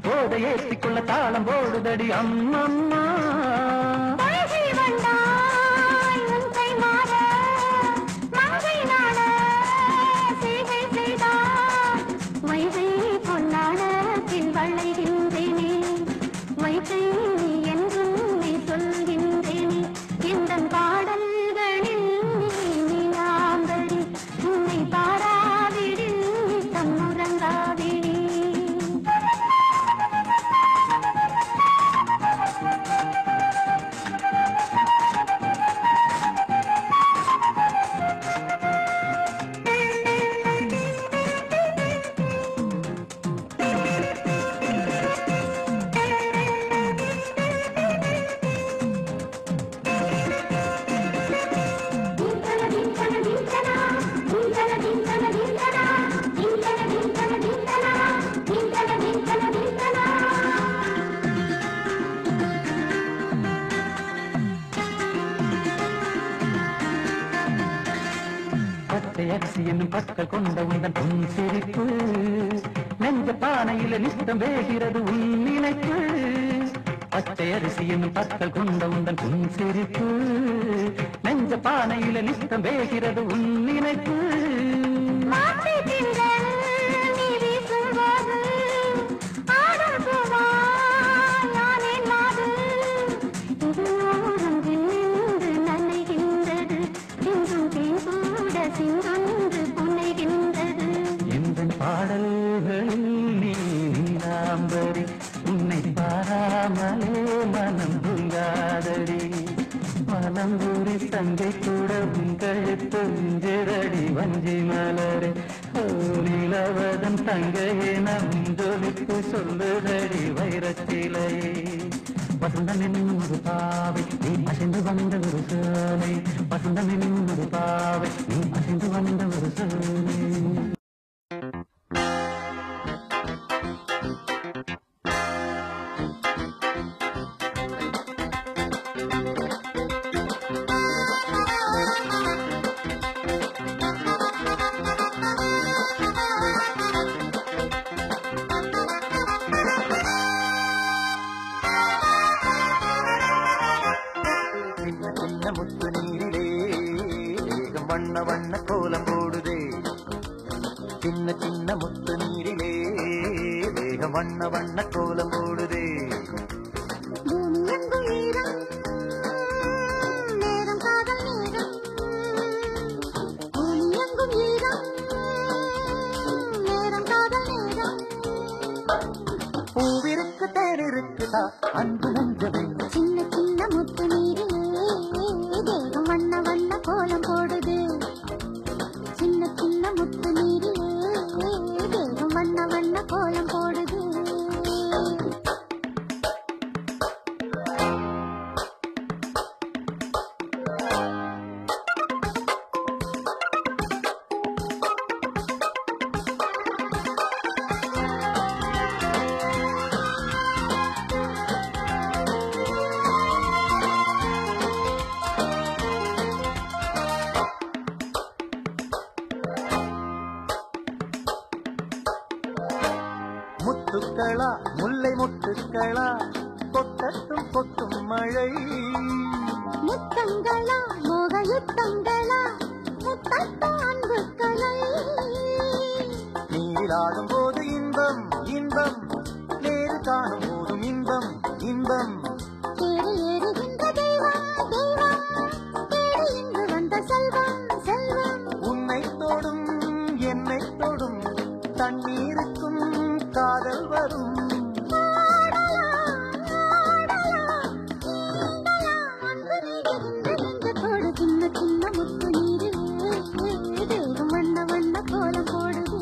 போதை ஏற்றிக்கொள்ள தாளம் போடுதடி அம்மம்மா அரிசி என்னும் பற்கள் கொண்ட உந்தன் பொன் சிரிப்பு நெஞ்ச பானையில நித்தம் வேகிறது உன் நினைப்பு பச்சை அரிசி என்னும் பற்கள் கொண்ட உந்தன் பொன் சிரிப்பு நெஞ்ச பானையில நித்தம் வேகிறது உன் நினைப்பு பாடல்களில் நீ நீலாம்பரி உன்னை பாராமலே மனம் பூங்காதடி மலம்பூரி தங்கை கூட உன் கழுத்து மிஞ்சிரடி வஞ்சி மலரே நிலவதன் தங்கையே நம் ஜொலிப்பு சொல்லுதடி வைரச்சிலையே வசந்தம் என்னும் ஒரு பாவை நீ அசைந்து வந்த ஒரு சோலை வசந்தம் என்னும் ஒரு பாவை நீ அசைந்து வந்த ஒரு சோலை முத்து நீரிலே வேகம் வண்ண வண்ண கோலம் போடுதே சின்ன சின்ன முத்து நீரிலே வேகம் வண்ண வண்ண கோலம் போடுதே பூவிருக்கு தேர் இருக்குதா அன்பு நெஞ்சமே சின்ன சின்ன முத்து நீரிலே தேகம் வண்ண வண்ண கோலம் போடுது சின்ன சின்ன முத்து நீரிலே தேகம் வண்ண வண்ண கோலம் போடுது முத்துக்களா முல்லை முத்துக்களா கொட்டட்டும் கொட்டும் மழை முத்தங்களா மோக யுத்தங்களா முத்தட்டும் அன்பு கலை நீராடும் போது இன்பம் இன்பம் நேரு காணும் போதும் இன்பம் இன்பம் தேடி ஏறுகின்ற தெய்வம் தெய்வம் தேடி இங்கு வந்த செல்வம் செல்வம் உன்னை தொடும் என்னை தொடும் தண்ணீருக்கும் காதல் வரும் சின்ன சின்ன முத்து நீரு தேகம் வண்ண வண்ண கோலம் போடுது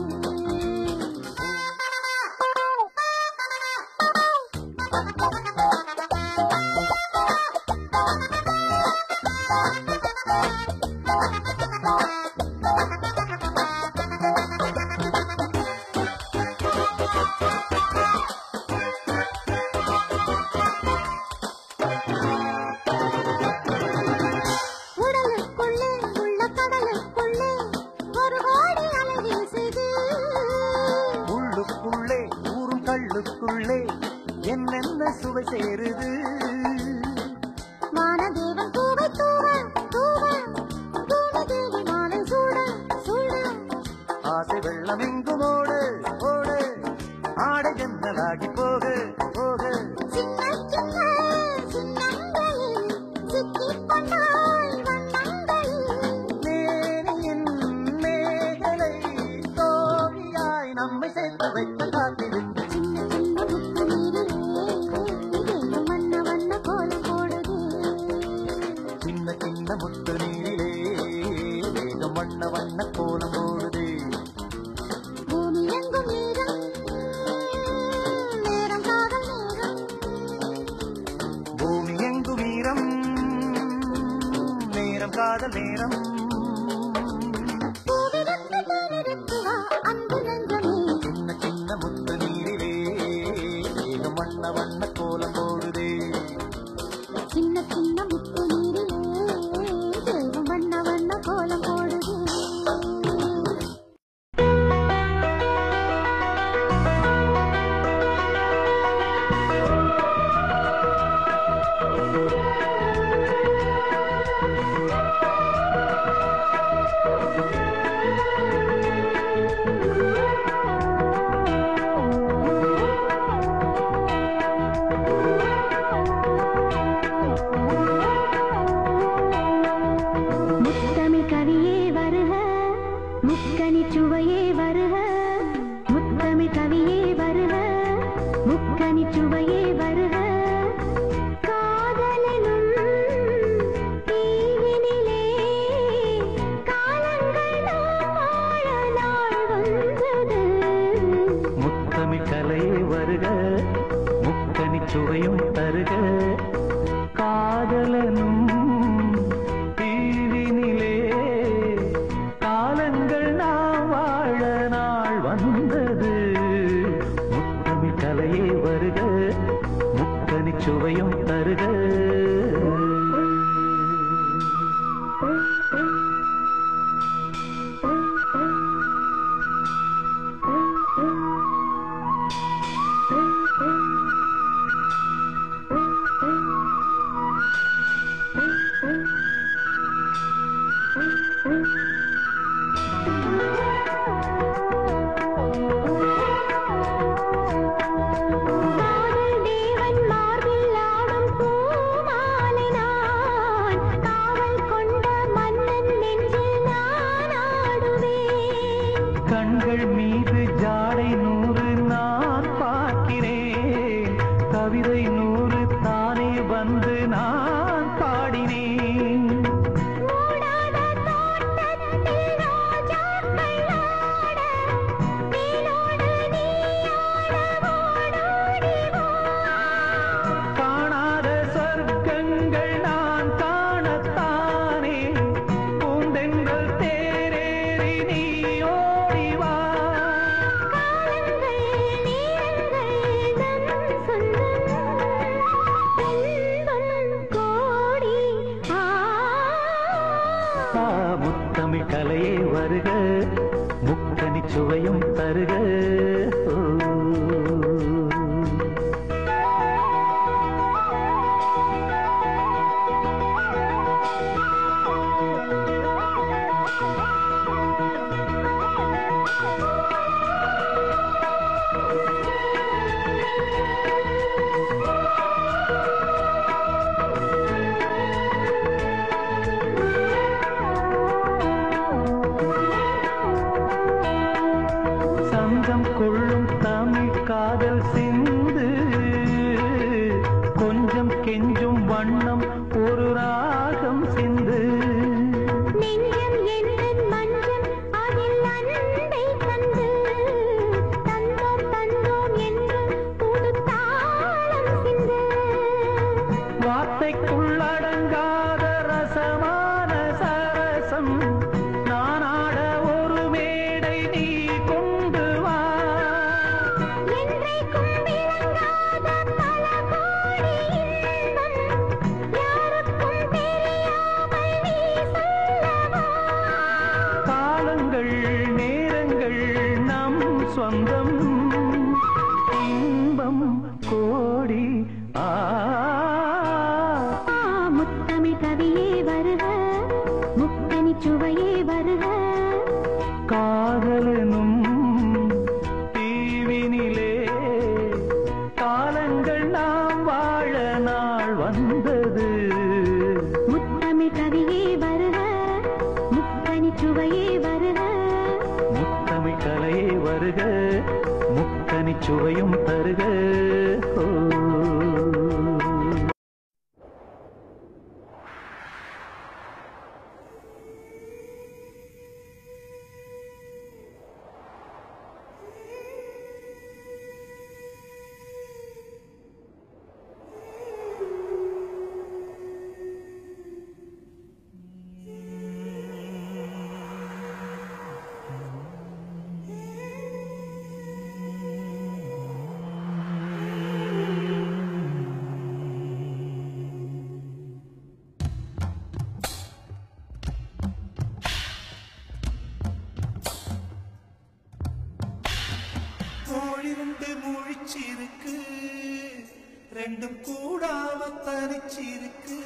என்னென்ன சுவை சேருது வானதேவன் பூவை தூவ தூவ பூமி தேவி மாலை சூட சூட ஆசை வெள்ளம் எங்கும் ஓடு ஓடு ஆடை ஜன்னலாகி போகு போகு சின்ன சின்ன சின்னங்களில் சிக்கிக் கொண்டாய் வண்ணங்களில் மேனியின் மேகலை தோழியாய் நம்மை சேர்த்து வைத்து காத்திருக்கு சின்ன சின்ன முத்து நீரிலே தேகம் வண்ண வண்ண கோலம் போடுது பூமி எங்கும் நேரம் நேரம் காதல் நேரம் பூமி எங்கும் ஈரம் நேரம் காதல் நேரம் அன்பு நெஞ்சமே சின்ன சின்ன முத்து நீரிலே தேகம் வண்ண வண்ண கோலம் போடுதே சின்ன சின்ன முத்து நீரிலே தேகம் வண்ண வண்ண கோலம் போடுது சுவையும் தருக காதலனும் தீவினிலே காலங்கள் நாம் வாழ நாள் வந்தது முத்தமிழ் கலையே வருக சுவையும் தருக. கோழிரண்டு முழிச்சிருக்கு, ரெண்டும் கூடாம தனிச்சிருக்கு.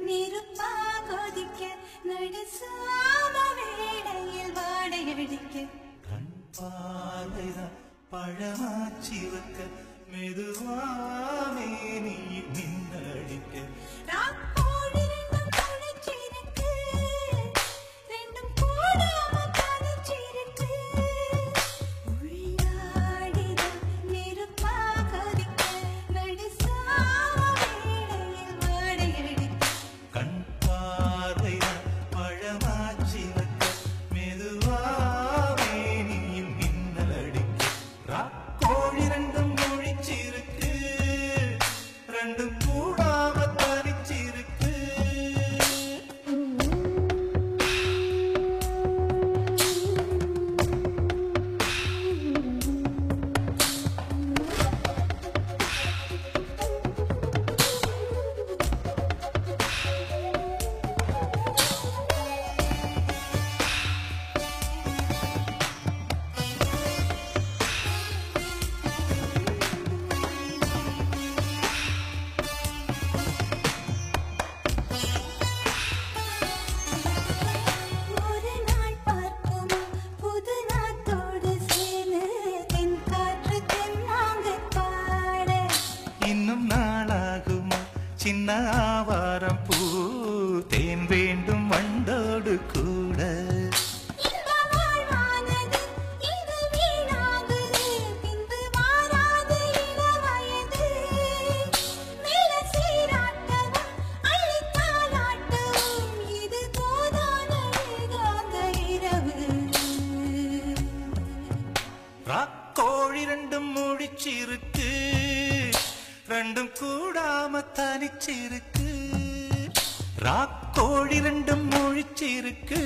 நெருப்பா கொதிக்க நடுசாம வேளையில் வாடையடிக்க கண் பார்வைதான் பழமாச்சி வைக்க மெதுவாமே நீ நின்னடிக்க. சின்ன ஆவாரம் பூ தேன் வேண்டும் வண்டோடு கூட. ராக்கோழி ரெண்டும் முழிச்சிருக்கு, ரெண்டும் கூடாம தனிச்சிருக்கு. ராக்கோழி ரெண்டும் முழிச்சிருக்கு,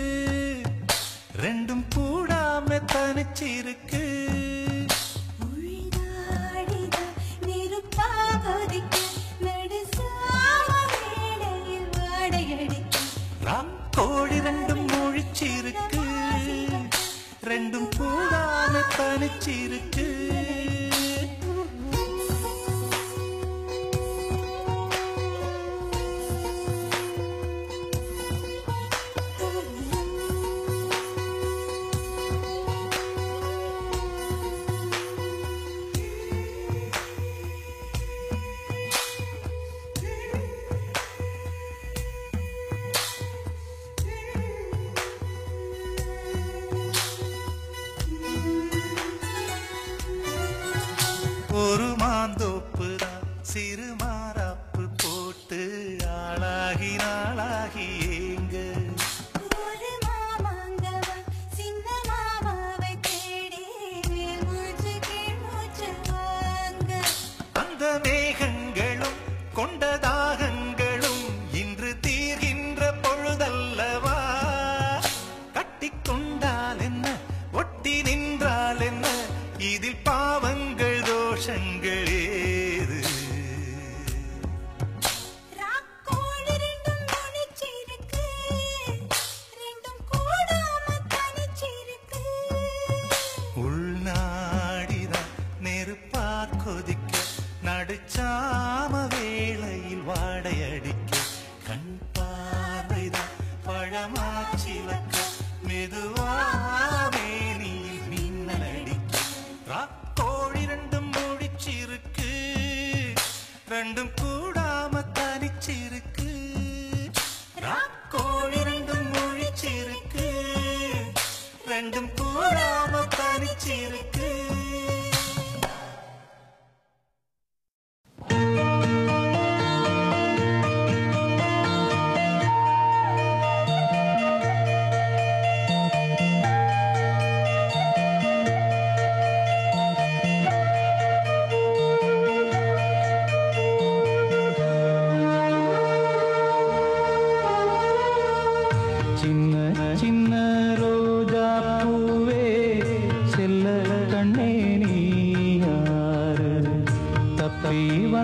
ரெண்டும் கூடாம தனிச்சிருக்கு. ராக்கோழி ரெண்டும் முழிச்சிருக்கு, ரெண்டும் கூடாம தனிச்சிருக்கு. ஒரு மாந்தோப்பு தான் சிறு மாறாப்பு போட்டு ஆளாகி நாளாகி ஏங்க. ஒரு மாமாங்கவா சின்ன மாமாவை தேடி மூச்சு கீழ் மூச்சு வாங்க. அந்த மேகங்களும் கொண்ட தாகங்களும் இன்று தீர்கின்ற பொழுதல்லவா. கட்டிக்கொண்டால் என்ன, ஒட்டி நின்றால் என்ன, இதில் பாவங்கள் தோஷங்கள் ஏது. ராக்கோழி ரெண்டும் முழிச்சிருக்கு, ரெண்டும் கூடாம தனிச்சிருக்கு. உள்நாடிதான் நெருப்பா கொதிக்க நடுச்சாம வேளையில் வாடையடிக்க. கண் பார்வைதான் பழமாச்சி வைக்க மெதுவாவே நீ மின்னலடிக்க. ராக்கோழி ரெண்டும் முழிச்சிருக்கு, ரெண்டும் கூடாம தனிச்சிருக்கு. ராக்கோழி ரெண்டும் முழிச்சிருக்கு, ரெண்டும் கூடாம தனி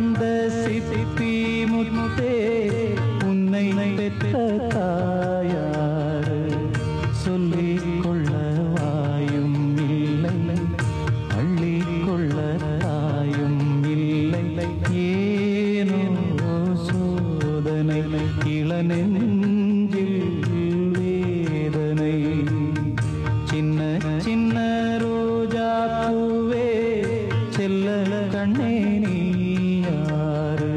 வந்த சிப்பி முத்தே உன்னை பெற்ற தாயாரு சொல்லிக் கொள்ள வாயும் இல்லை அள்ளிக் கொள்ள தாயும் இல்லை ஏனோ சோதனை இளநெஞ்சில் வேதனை சின்ன சின்ன ரோஜா பூவே செல்ல கண்ணே நீ யாரு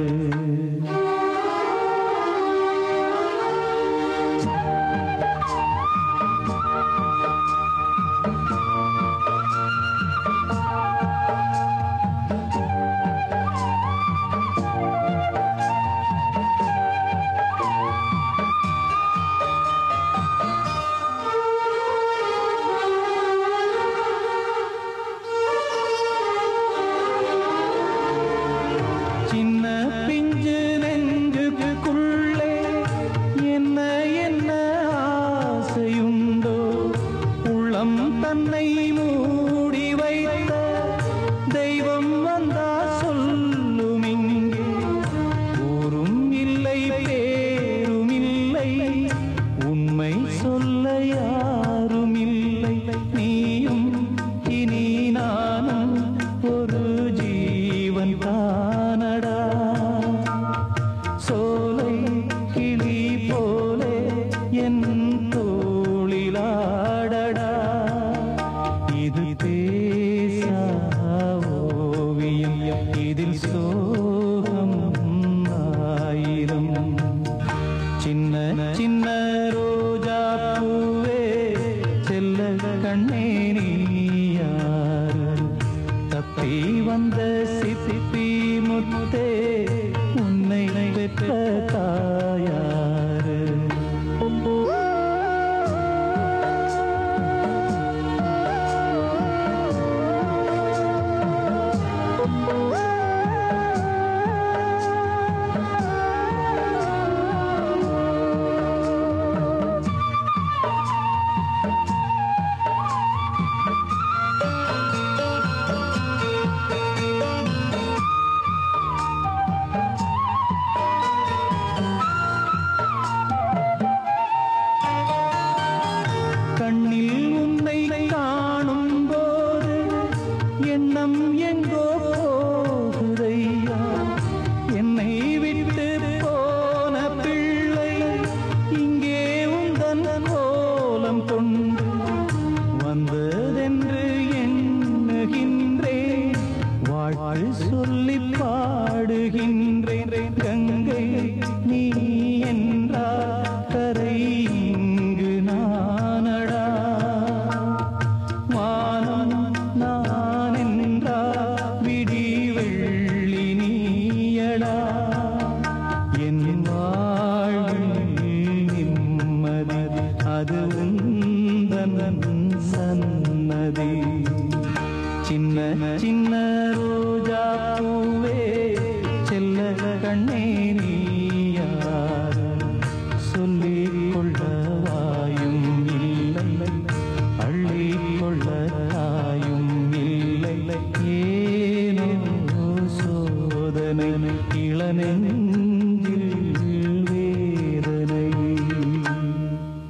சின்ன பிஞ்சு நெஞ்சுக்குள்ளே என்ன என்ன ஆசையுண்டோ உள்ளம் தன்னை மூடி வைத்த தெய்வம் வந்தா சொல்லும் இங்கே ஊரும் இல்லை பேரும் இல்லை உண்மை சொல்ல யாரும் இல்லை நீயும் இனி நானும் ஒரு ஜீவன் தானடா சோலை கிளி போலே என் தோளிலாடடா இது தேசா ஓவியம் இதில் சோகம் ஆயிரம் சின்ன சின்ன ரோஜா பூவே செல்ல கண்ணே நீ யாரு தப்பி வந்த சிப்பி முத்தே உன்னை பெற்ற தாயாரு கண்ணில் உன்னை காணும் போது எண்ணம் எங்கோ போகுதையா என்னை விட்டு போன பிள்ளை இங்கே உந்தன் கோலம் கொண்டு வந்ததென்று எண்ணுகின்றேன் வாழ்த்து சொல்லி பாடுகின்றேன் கங்கை நீ என்றால் கரை இங்கு நானடா வானம் நான் என்றால் விடி வெள்ளி நீயடா என் வாழ்வில் நிம்மதி அது உந்தன் சன்னதி சின்ன சின்ன ரோஜா பூவே செல்ல கண்ணே நீ யாரு சொல்லிக் கொள்ள வாயும் இல்லை அள்ளிக் கொள்ள தாயும் இல்லை ஏனோ சோதனை இளநெஞ்சு